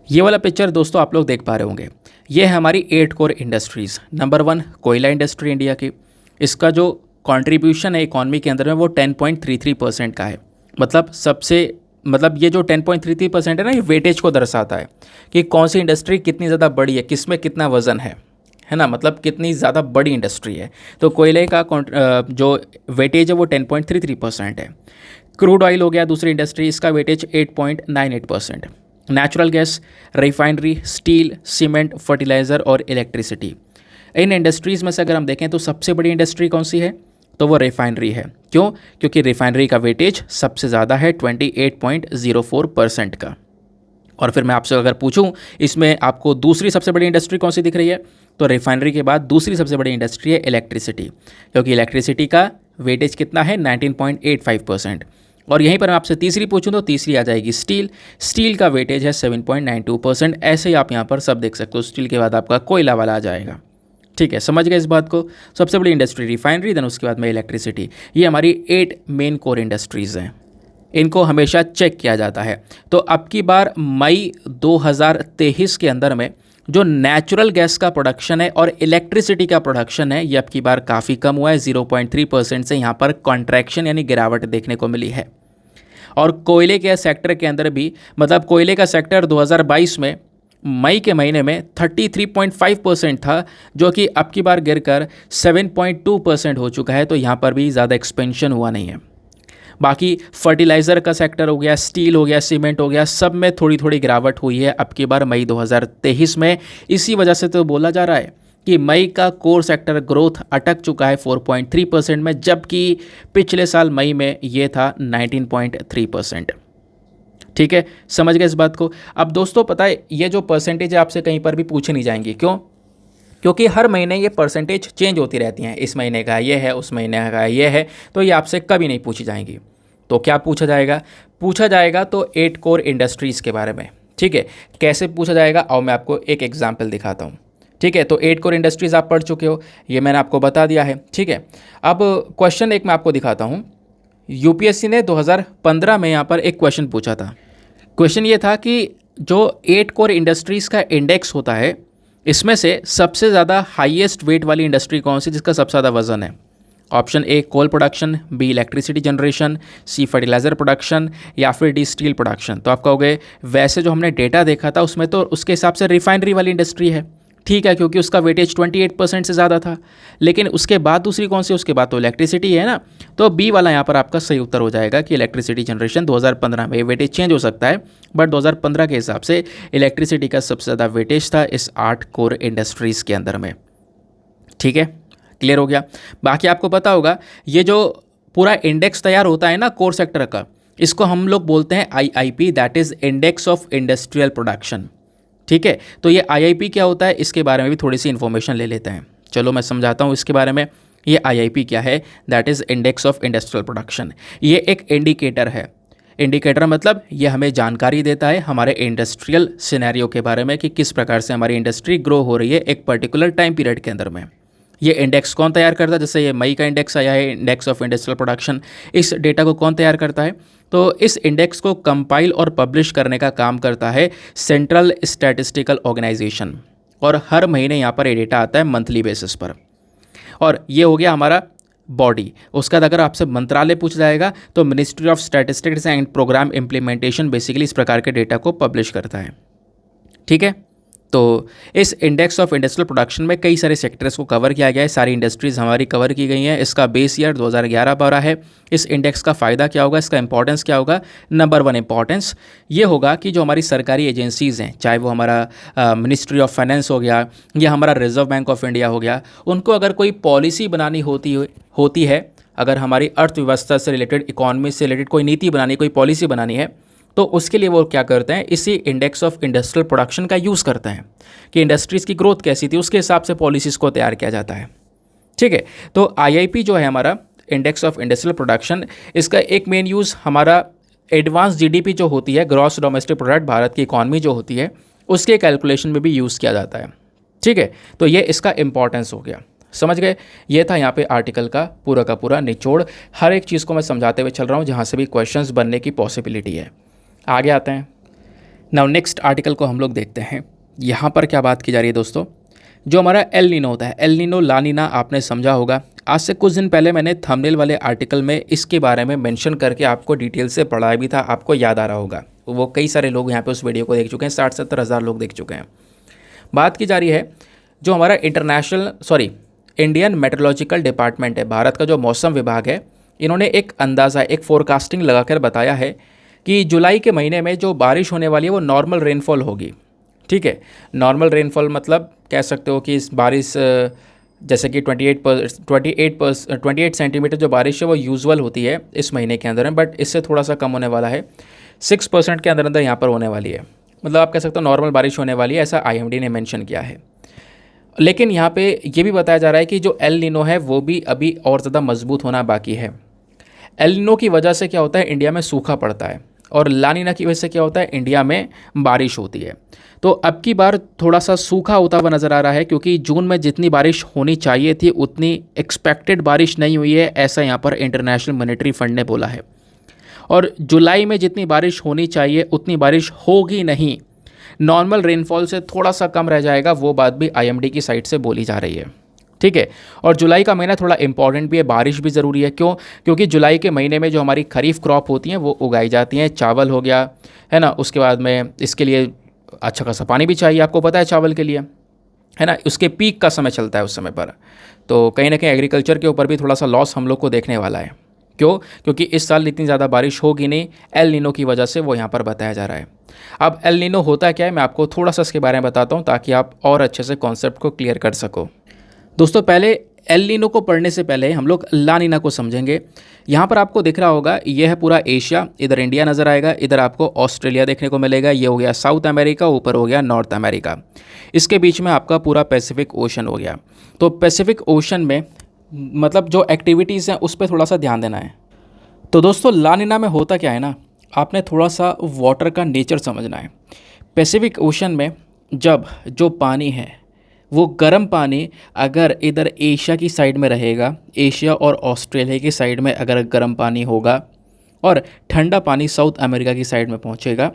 [SPEAKER 1] ये वाला पिक्चर दोस्तों आप लोग देख पा रहे होंगे, ये है हमारी 8 कोर इंडस्ट्रीज़। नंबर 1 कोयला इंडस्ट्री इंडिया की, इसका जो कंट्रीब्यूशन है इकॉनमी के अंदर में वो 10.33% का है। मतलब ये जो 10.33% है ना, ये वेटेज को दर्शाता है कि कौन सी इंडस्ट्री कितनी ज़्यादा बड़ी है, किस में कितना वज़न है ना, मतलब कितनी ज़्यादा बड़ी इंडस्ट्री है। तो कोयले का जो वेटेज है वो 10.33% है। क्रूड ऑयल हो गया दूसरी इंडस्ट्री, इसका weightage 8.98%। Natural gas, refinery, steel, cement, fertiliser और इलेक्ट्रिसिटी, इन इंडस्ट्रीज़ में से अगर हम देखें तो सबसे बड़ी इंडस्ट्री कौन सी है, तो वो रिफाइनरी है। क्यों? क्योंकि रिफाइनरी का वेटेज सबसे ज़्यादा है 28.04% का। और फिर मैं आपसे अगर पूछूं इसमें आपको दूसरी सबसे बड़ी इंडस्ट्री कौन सी दिख रही है, तो रिफाइनरी के बाद दूसरी सबसे बड़ी इंडस्ट्री है इलेक्ट्रिसिटी, क्योंकि इलेक्ट्रिसिटी का वेटेज कितना है 19.85%। और यहीं पर मैं आपसे तीसरी पूछूं तो तीसरी आ जाएगी स्टील। स्टील का वेटेज है 7.92%। ऐसे ही आप यहाँ पर सब देख सकते हो, स्टील के बाद आपका कोयला वाला आ जाएगा। ठीक है, समझ गए इस बात को। सबसे बड़ी इंडस्ट्री रिफाइनरी, देन उसके बाद में इलेक्ट्रिसिटी। ये हमारी 8 मेन कोर इंडस्ट्रीज़ हैं, इनको हमेशा चेक किया जाता है। तो अब की बार मई 2023 के अंदर में जो नेचुरल गैस का प्रोडक्शन है और इलेक्ट्रिसिटी का प्रोडक्शन है, ये अब की बार काफ़ी कम हुआ है। 0.3% से यहाँ पर कॉन्ट्रैक्शन यानी गिरावट देखने को मिली है। और कोयले के सेक्टर के अंदर भी, मतलब कोयले का सेक्टर 2022 में मई के महीने में 33.5% था, जो कि अब की बार गिरकर 7.2% हो चुका है। तो यहाँ पर भी ज़्यादा एक्सपेंशन हुआ नहीं है। बाकी फर्टिलाइज़र का सेक्टर हो गया, स्टील हो गया, सीमेंट हो गया, सब में थोड़ी थोड़ी गिरावट हुई है अब की बार मई 2023 में। इसी वजह से तो बोला जा रहा है कि मई का कोर सेक्टर ग्रोथ अटक चुका है 4.3% में, जबकि पिछले साल मई में ये था 19.3%। ठीक है, समझ गए इस बात को। अब दोस्तों पता है, ये जो परसेंटेज है आपसे कहीं पर भी पूछे नहीं जाएंगी। क्यों? क्योंकि हर महीने ये परसेंटेज चेंज होती रहती हैं। इस महीने का ये है, उस महीने का ये है, तो ये आपसे कभी नहीं पूछी जाएंगी। तो क्या पूछा जाएगा? पूछा जाएगा तो 8 कोर इंडस्ट्रीज़ के बारे में। ठीक है, कैसे पूछा जाएगा आओ मैं आपको एक एग्जाम्पल दिखाता हूँ। ठीक है, तो 8 कोर इंडस्ट्रीज़ आप पढ़ चुके हो, ये मैंने आपको बता दिया है। ठीक है, अब क्वेश्चन एक मैं आपको दिखाता हूँ। यूपीएससी ने 2015 में यहाँ पर एक क्वेश्चन पूछा था। क्वेश्चन ये था कि जो 8 कोर इंडस्ट्रीज़ का इंडेक्स होता है, इसमें से सबसे ज़्यादा हाईएस्ट वेट वाली इंडस्ट्री कौन सी, जिसका सबसे ज़्यादा वजन है? Option A coal production, B electricity generation, C fertiliser production, या फिर डी स्टील प्रोडक्शन। तो आप कहोगे वैसे जो हमने डेटा देखा था उसमें तो उसके हिसाब से रिफाइनरी वाली इंडस्ट्री है। ठीक है, क्योंकि उसका वेटेज 28% से ज़्यादा था। लेकिन उसके बाद दूसरी कौन सी? उसके बाद तो इलेक्ट्रिसिटी है ना। तो बी वाला यहाँ पर आपका सही उत्तर हो जाएगा कि इलेक्ट्रिसिटी जनरेशन 2015 में। वेटेज चेंज हो सकता है, बट 2015 के हिसाब से इलेक्ट्रिसिटी का सबसे ज़्यादा वेटेज था इस 8 कोर इंडस्ट्रीज़ के अंदर में। ठीक है, क्लियर हो गया। बाकी आपको पता होगा ये जो पूरा इंडेक्स तैयार होता है ना कोर सेक्टर का, इसको हम लोग बोलते हैं IIP, that is index of industrial production. ठीक है, तो ये IIP क्या होता है, इसके बारे में भी थोड़ी सी इन्फॉर्मेशन ले लेते हैं। चलो मैं समझाता हूँ इसके बारे में। ये IIP क्या है? That is index of industrial production. ये एक इंडिकेटर है। इंडिकेटर मतलब ये हमें जानकारी देता है हमारे इंडस्ट्रियल सिनेरियो के बारे में कि किस प्रकार से हमारी इंडस्ट्री ग्रो हो रही है एक पर्टिकुलर टाइम पीरियड के अंदर में। ये इंडेक्स कौन तैयार करता है? जैसे ये मई का इंडेक्स आया है, इंडेक्स ऑफ इंडस्ट्रियल प्रोडक्शन। इस डेटा को कौन तैयार करता है? तो इस इंडेक्स को कंपाइल और पब्लिश करने का काम करता है सेंट्रल स्टैटिस्टिकल ऑर्गेनाइजेशन। और हर महीने यहाँ पर ये डेटा आता है मंथली बेसिस पर। और ये हो गया हमारा बॉडी। उसका अगर आपसे मंत्रालय पूछ जाएगा तो ministry of statistics and programme implementation basically इस प्रकार के डेटा को पब्लिश करता है। ठीक है, तो इस इंडेक्स ऑफ इंडस्ट्रियल प्रोडक्शन में कई सारे सेक्टर्स को कवर किया गया है। सारी इंडस्ट्रीज़ हमारी कवर की गई हैं। इसका बेस ईयर 2011-12 है। इस इंडेक्स का फ़ायदा क्या होगा, इसका इंपॉर्टेंस क्या होगा? नंबर 1 इंपॉर्टेंस ये होगा कि जो हमारी सरकारी एजेंसीज़ हैं, चाहे वो हमारा मिनिस्ट्री ऑफ फाइनेंस हो गया या हमारा रिजर्व बैंक ऑफ इंडिया हो गया, उनको अगर कोई पॉलिसी बनानी होती है, अगर हमारी अर्थव्यवस्था से रिलेटेड, इकॉनमी से रिलेटेड कोई नीति बनानी, कोई पॉलिसी बनानी है, तो उसके लिए वो क्या करते हैं? इसी इंडेक्स ऑफ इंडस्ट्रियल प्रोडक्शन का यूज़ करते हैं कि इंडस्ट्रीज़ की ग्रोथ कैसी थी, उसके हिसाब से पॉलिसीज़ को तैयार किया जाता है। ठीक है, तो IIP जो है हमारा इंडेक्स ऑफ इंडस्ट्रियल प्रोडक्शन, इसका एक मेन यूज़ हमारा एडवांस GDP जो होती है, ग्रॉस डोमेस्टिक प्रोडक्ट, भारत की इकॉनमी जो होती है, उसके कैलकुलेशन में भी यूज़ किया जाता है। ठीक है, तो ये इसका इंपॉर्टेंस हो गया। समझ गए? ये था यहाँ पे आर्टिकल का पूरा निचोड़। हर एक चीज़ को मैं समझाते हुए चल रहा हूँ जहाँ से भी क्वेश्चंस बनने की पॉसिबिलिटी है। आगे आते हैं। नाउ नेक्स्ट आर्टिकल को हम लोग देखते हैं। यहाँ पर क्या बात की जा रही है दोस्तों? जो हमारा एल नीनो होता है, एल नीनो ला नीना आपने समझा होगा। आज से कुछ दिन पहले मैंने थंबनेल वाले आर्टिकल में इसके बारे में मेंशन करके आपको डिटेल से पढ़ाया भी था, आपको याद आ रहा होगा। वो कई सारे लोग यहाँ पे उस वीडियो को देख चुके हैं, 60-70 हज़ार लोग देख चुके हैं। बात की जा रही है जो हमारा इंडियन मेट्रोलॉजिकल डिपार्टमेंट है, भारत का जो मौसम विभाग है, इन्होंने एक अंदाज़ा, एक फोरकास्टिंग लगाकर बताया है कि जुलाई के महीने में जो बारिश होने वाली है वो नॉर्मल रेनफॉल होगी। ठीक है, नॉर्मल रेनफॉल मतलब कह सकते हो कि इस बारिश जैसे कि 28 सेंटीमीटर जो बारिश है वो यूजुअल होती है इस महीने के अंदर है, बट इससे थोड़ा सा कम होने वाला है। 6% के अंदर यहाँ पर होने वाली है। मतलब आप कह सकते हो नॉर्मल बारिश होने वाली है, ऐसा IMD ने मेंशन किया है। लेकिन यहाँ पे ये भी बताया जा रहा है कि जो एल नीनो है वो भी अभी और ज़्यादा मजबूत होना बाकी है। एल नीनो की वजह से क्या होता है, इंडिया में सूखा पड़ता है, और ला नीना की वजह से क्या होता है, इंडिया में बारिश होती है। तो अब की बार थोड़ा सा सूखा होता हुआ नज़र आ रहा है, क्योंकि जून में जितनी बारिश होनी चाहिए थी उतनी एक्सपेक्टेड बारिश नहीं हुई है, ऐसा यहाँ पर इंटरनेशनल मॉनेटरी फंड ने बोला है। और जुलाई में जितनी बारिश होनी चाहिए उतनी बारिश होगी नहीं, नॉर्मल रेनफॉल से थोड़ा सा कम रह जाएगा, वो बात भी आईएमडी की साइड से बोली जा रही है। ठीक है। और जुलाई का महीना थोड़ा इंपॉर्टेंट भी है, बारिश भी ज़रूरी है। क्यों? क्योंकि जुलाई के महीने में जो हमारी खरीफ क्रॉप होती हैं वो उगाई जाती हैं। चावल हो गया, है ना, उसके बाद में इसके लिए अच्छा खासा पानी भी चाहिए, आपको पता है, चावल के लिए, है ना, उसके पीक का समय चलता है उस समय पर। तो कहीं ना कहीं एग्रीकल्चर के ऊपर भी थोड़ा सा लॉस हम लोग को देखने वाला है। क्यों? क्योंकि इस साल इतनी ज़्यादा बारिश होगी नहीं, एल नीनो की वजह से, वो यहाँ पर बताया जा रहा है। अब एल नीनो होता क्या है, मैं आपको थोड़ा सा इसके बारे में बताता हूँ ताकि आप और अच्छे से कॉन्सेप्ट को क्लियर कर सको। दोस्तों, पहले एल नीनो को पढ़ने से पहले हम लोग ला नीना को समझेंगे। यहाँ पर आपको दिख रहा होगा, यह है पूरा एशिया, इधर इंडिया नज़र आएगा, इधर आपको ऑस्ट्रेलिया देखने को मिलेगा, ये हो गया साउथ अमेरिका, ऊपर हो गया नॉर्थ अमेरिका, इसके बीच में आपका पूरा पैसिफिक ओशन हो गया। तो पैसिफिक ओशन में मतलब जो एक्टिविटीज़ हैं उस पर थोड़ा सा ध्यान देना है। तो दोस्तों, ला नीना में होता क्या है ना, आपने थोड़ा सा वाटर का नेचर समझना है। पैसिफिक ओशन में जब जो पानी है वो गर्म पानी अगर इधर एशिया की साइड में रहेगा, एशिया और ऑस्ट्रेलिया की साइड में अगर गर्म पानी होगा, और ठंडा पानी साउथ अमेरिका की साइड में पहुंचेगा,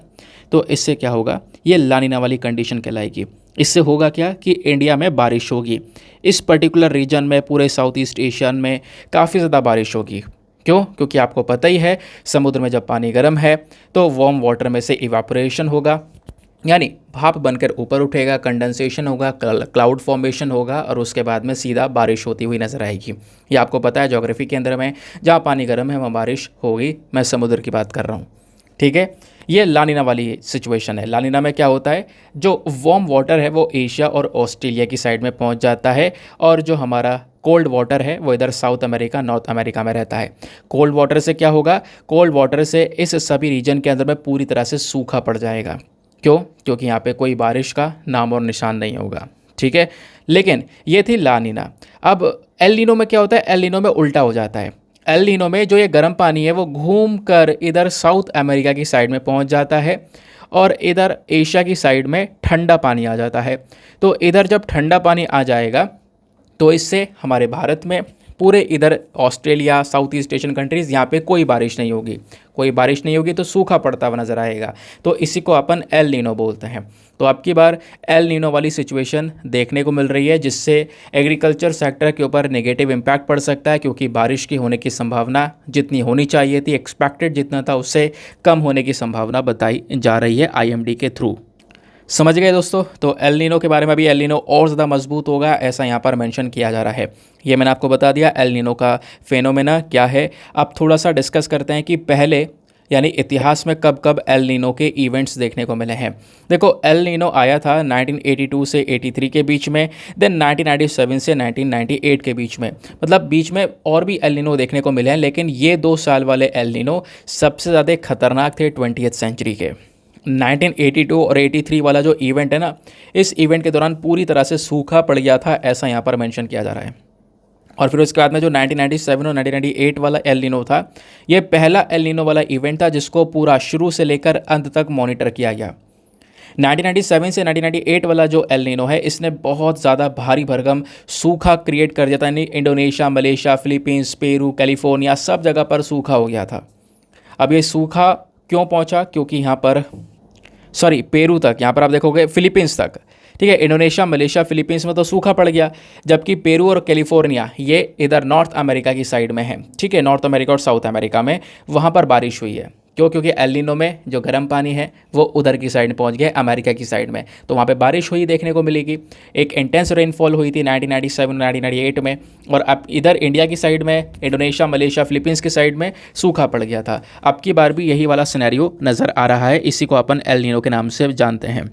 [SPEAKER 1] तो इससे क्या होगा, ये ला नीना वाली कंडीशन कहलाएगी। इससे होगा क्या कि इंडिया में बारिश होगी, इस पर्टिकुलर रीजन में, पूरे साउथ ईस्ट एशियन में काफ़ी ज़्यादा बारिश होगी। क्यों? क्योंकि आपको पता ही है, समुद्र में जब पानी गर्म है तो वार्म वाटर में से इवापोरेशन होगा, यानी भाप बनकर ऊपर उठेगा, कंडेंसेशन होगा, क्लाउड फॉर्मेशन होगा, और उसके बाद में सीधा बारिश होती हुई नजर आएगी। ये आपको पता है, ज्योग्राफी के अंदर में जहाँ पानी गर्म है वहाँ बारिश होगी, मैं समुद्र की बात कर रहा हूँ। ठीक है। ये ला नीना वाली सिचुएशन है। ला नीना में क्या होता है, जो वार्म वाटर है वो एशिया और ऑस्ट्रेलिया की साइड में पहुँच जाता है, और जो हमारा कोल्ड वाटर है वो इधर साउथ अमेरिका, नॉर्थ अमेरिका में रहता है। कोल्ड वाटर से क्या होगा, कोल्ड वाटर से इस सभी रीजन के अंदर में पूरी तरह से सूखा पड़ जाएगा। क्यों? क्योंकि यहाँ पे कोई बारिश का नाम और निशान नहीं होगा। ठीक है। लेकिन ये थी ला नीना। अब एल नीनो में क्या होता है, एल नीनो में उल्टा हो जाता है। एल नीनो में जो ये गर्म पानी है वो घूम कर इधर साउथ अमेरिका की साइड में पहुंच जाता है, और इधर एशिया की साइड में ठंडा पानी आ जाता है। तो इधर जब ठंडा पानी आ जाएगा तो इससे हमारे भारत में, पूरे इधर Australia, south east Asian countries, यहाँ पे कोई बारिश नहीं होगी। कोई बारिश नहीं होगी तो सूखा पड़ता हुआ नज़र आएगा। तो इसी को अपन एल नीनो बोलते हैं। तो अब की बार एल नीनो वाली सिचुएशन देखने को मिल रही है, जिससे एग्रीकल्चर सेक्टर के ऊपर नेगेटिव इम्पैक्ट पड़ सकता है, क्योंकि बारिश की होने की संभावना जितनी होनी चाहिए थी, एक्सपेक्टेड जितना था, उससे कम होने की संभावना बताई जा रही है आईएमडी के थ्रू। समझ गए दोस्तों? तो एल नीनो के बारे में भी, एल नीनो और ज़्यादा मजबूत होगा ऐसा यहाँ पर मेंशन किया जा रहा है। ये मैंने आपको बता दिया एल नीनो का फेनोमेना क्या है। अब थोड़ा सा डिस्कस करते हैं कि पहले, यानी इतिहास में कब कब एल नीनो के इवेंट्स देखने को मिले हैं। देखो, एल नीनो आया था 1982 से 83 के बीच में, देन 1997 से 1998 के बीच में, मतलब बीच में और भी एल नीनो देखने को मिले हैं, लेकिन ये 2 साल वाले एल नीनो सबसे ज़्यादा खतरनाक थे 20th सेंचुरी के। 1982 और 83 वाला जो इवेंट है ना, इस इवेंट के दौरान पूरी तरह से सूखा पड़ गया था, ऐसा यहाँ पर मेंशन किया जा रहा है। और फिर उसके बाद में जो 1997 और 1998 वाला एल नीनो था, ये पहला एल नीनो वाला इवेंट था जिसको पूरा शुरू से लेकर अंत तक मॉनिटर किया गया। 1997 से 1998 वाला जो एल नीनो है, इसने बहुत ज़्यादा भारी भरकम सूखा क्रिएट कर दिया था, यानी Indonesia, Malaysia, Philippines, Peru, California, सब जगह पर सूखा हो गया था। अब ये सूखा क्यों पहुंचा? क्योंकि यहाँ पर, सॉरी, पेरू तक, यहाँ पर आप देखोगे फिलीपींस तक, ठीक है, इंडोनेशिया, मलेशिया, फिलीपींस में तो सूखा पड़ गया, जबकि पेरू और कैलिफोर्निया ये इधर नॉर्थ अमेरिका की साइड में है। ठीक है, नॉर्थ अमेरिका और साउथ अमेरिका में वहाँ पर बारिश हुई है। क्यों? क्योंकि एल नीनो में जो गर्म पानी है वो उधर की साइड पहुंच गया, अमेरिका की साइड में, तो वहाँ पे बारिश हुई देखने को मिलेगी। एक इंटेंस रेनफॉल हुई थी 1997 1998 में, और अब इधर इंडिया की साइड में, इंडोनेशिया, मलेशिया, फिलीपींस की साइड में सूखा पड़ गया था। अब की बार भी यही वाला सिनेरियो नज़र आ रहा है, इसी को अपन एल नीनो के नाम से जानते हैं।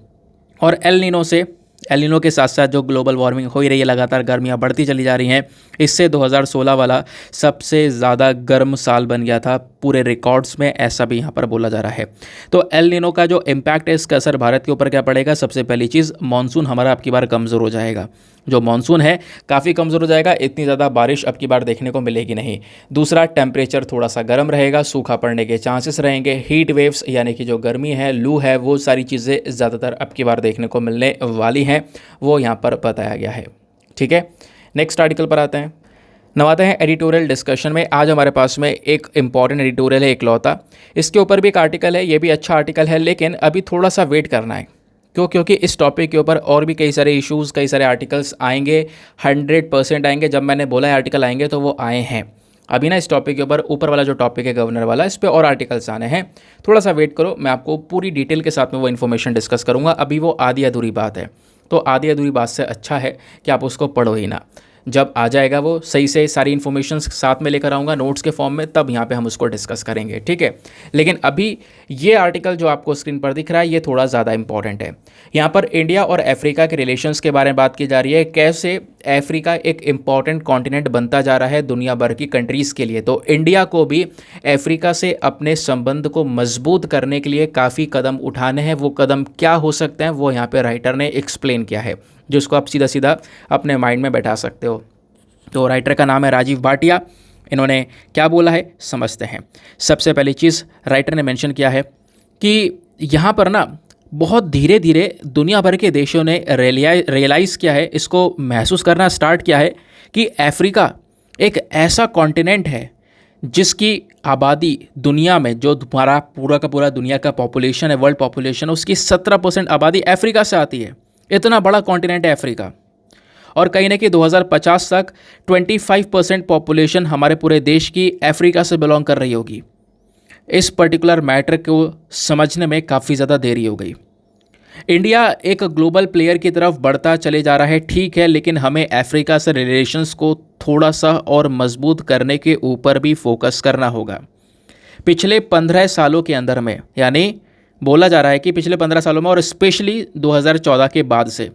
[SPEAKER 1] और एल नीनो के साथ साथ जो ग्लोबल वार्मिंग हो ही रही है, लगातार गर्मियाँ बढ़ती चली जा रही हैं, इससे 2016 वाला सबसे ज़्यादा गर्म साल बन गया था पूरे रिकॉर्ड्स में, ऐसा भी यहाँ पर बोला जा रहा है। तो एल नीनो का जो इम्पैक्ट है, इसका असर भारत के ऊपर क्या पड़ेगा? सबसे पहली चीज़, मानसून हमारा आपकी बार कमज़ोर हो जाएगा। जो मानसून है काफ़ी कमज़ोर हो जाएगा, इतनी ज़्यादा बारिश अब की बार देखने को मिलेगी नहीं। दूसरा, टेम्परेचर थोड़ा सा गर्म रहेगा, सूखा पड़ने के चांसेस रहेंगे, हीट वेव्स यानी कि जो गर्मी है, लू है, वो सारी चीज़ें ज़्यादातर अब की बार देखने को मिलने वाली हैं, वो यहाँ पर बताया गया है। ठीक है, नेक्स्ट आर्टिकल पर आते हैं। नवाते हैं एडिटोरियल डिस्कशन में। आज हमारे पास में एक इंपॉर्टेंट एडिटोरियल है इकलौता, इसके ऊपर भी एक आर्टिकल है, ये भी अच्छा आर्टिकल है, लेकिन अभी थोड़ा सा वेट करना है। क्यों? क्योंकि इस टॉपिक के ऊपर और भी कई सारे इश्यूज़, कई सारे आर्टिकल्स आएंगे, 100% आएंगे। जब मैंने बोला है आर्टिकल आएंगे तो वो आए हैं। अभी ना इस टॉपिक के ऊपर वाला जो टॉपिक है गवर्नर वाला, इस पर और आर्टिकल्स आने हैं, थोड़ा सा वेट करो, मैं आपको पूरी डिटेल के साथ में वो इन्फॉर्मेशन डिस्कस करूँगा। अभी वो आधी अधूरी बात है, तो आधी अधूरी बात से अच्छा है कि आप उसको पढ़ो ही ना। जब आ जाएगा वो सही से सारी इन्फॉर्मेशन साथ में लेकर आऊँगा नोट्स के फॉर्म में, तब यहाँ पे हम उसको डिस्कस करेंगे। ठीक है, लेकिन अभी ये आर्टिकल जो आपको स्क्रीन पर दिख रहा है, ये थोड़ा ज़्यादा इंपॉर्टेंट है। यहाँ पर इंडिया और अफ्रीका के रिलेशंस के बारे में बात की जा रही है, कैसे अफ्रीका एक इम्पॉर्टेंट कॉन्टिनेंट बनता जा रहा है दुनिया भर की कंट्रीज़ के लिए। तो इंडिया को भी अफ्रीका से अपने संबंध को मजबूत करने के लिए काफ़ी कदम उठाने हैं। वो कदम क्या हो सकते हैं, वो यहाँ पे राइटर ने एक्सप्लेन किया है, जिसको आप सीधा सीधा अपने माइंड में बैठा सकते हो। तो राइटर का नाम है राजीव भाटिया। इन्होंने क्या बोला है समझते हैं। सबसे पहली चीज़ राइटर ने मेंशन किया है कि यहाँ पर ना बहुत धीरे धीरे दुनिया भर के देशों ने रियलाइज़ किया है, इसको महसूस करना स्टार्ट किया है कि अफ्रीका एक ऐसा कॉन्टिनेंट है जिसकी आबादी दुनिया में, जो हमारा पूरा का पूरा दुनिया का पॉपुलेशन है, वर्ल्ड पॉपुलेशन है, उसकी 17% आबादी अफ्रीका से आती है। इतना बड़ा कॉन्टिनेंट है अफ्रीका। और कहीं ना कहीं 2050 तक 25% पॉपुलेशन हमारे पूरे देश की अफ्रीका से बिलोंग कर रही होगी। इस पर्टिकुलर मैटर को समझने में काफ़ी ज़्यादा देरी हो गई। इंडिया एक ग्लोबल प्लेयर की तरफ बढ़ता चले जा रहा है, ठीक है, लेकिन हमें अफ्रीका से रिलेशंस को थोड़ा सा और मजबूत करने के ऊपर भी फोकस करना होगा। पिछले 15 सालों के अंदर में, यानी बोला जा रहा है कि पिछले 15 सालों में और स्पेशली 2014 के बाद से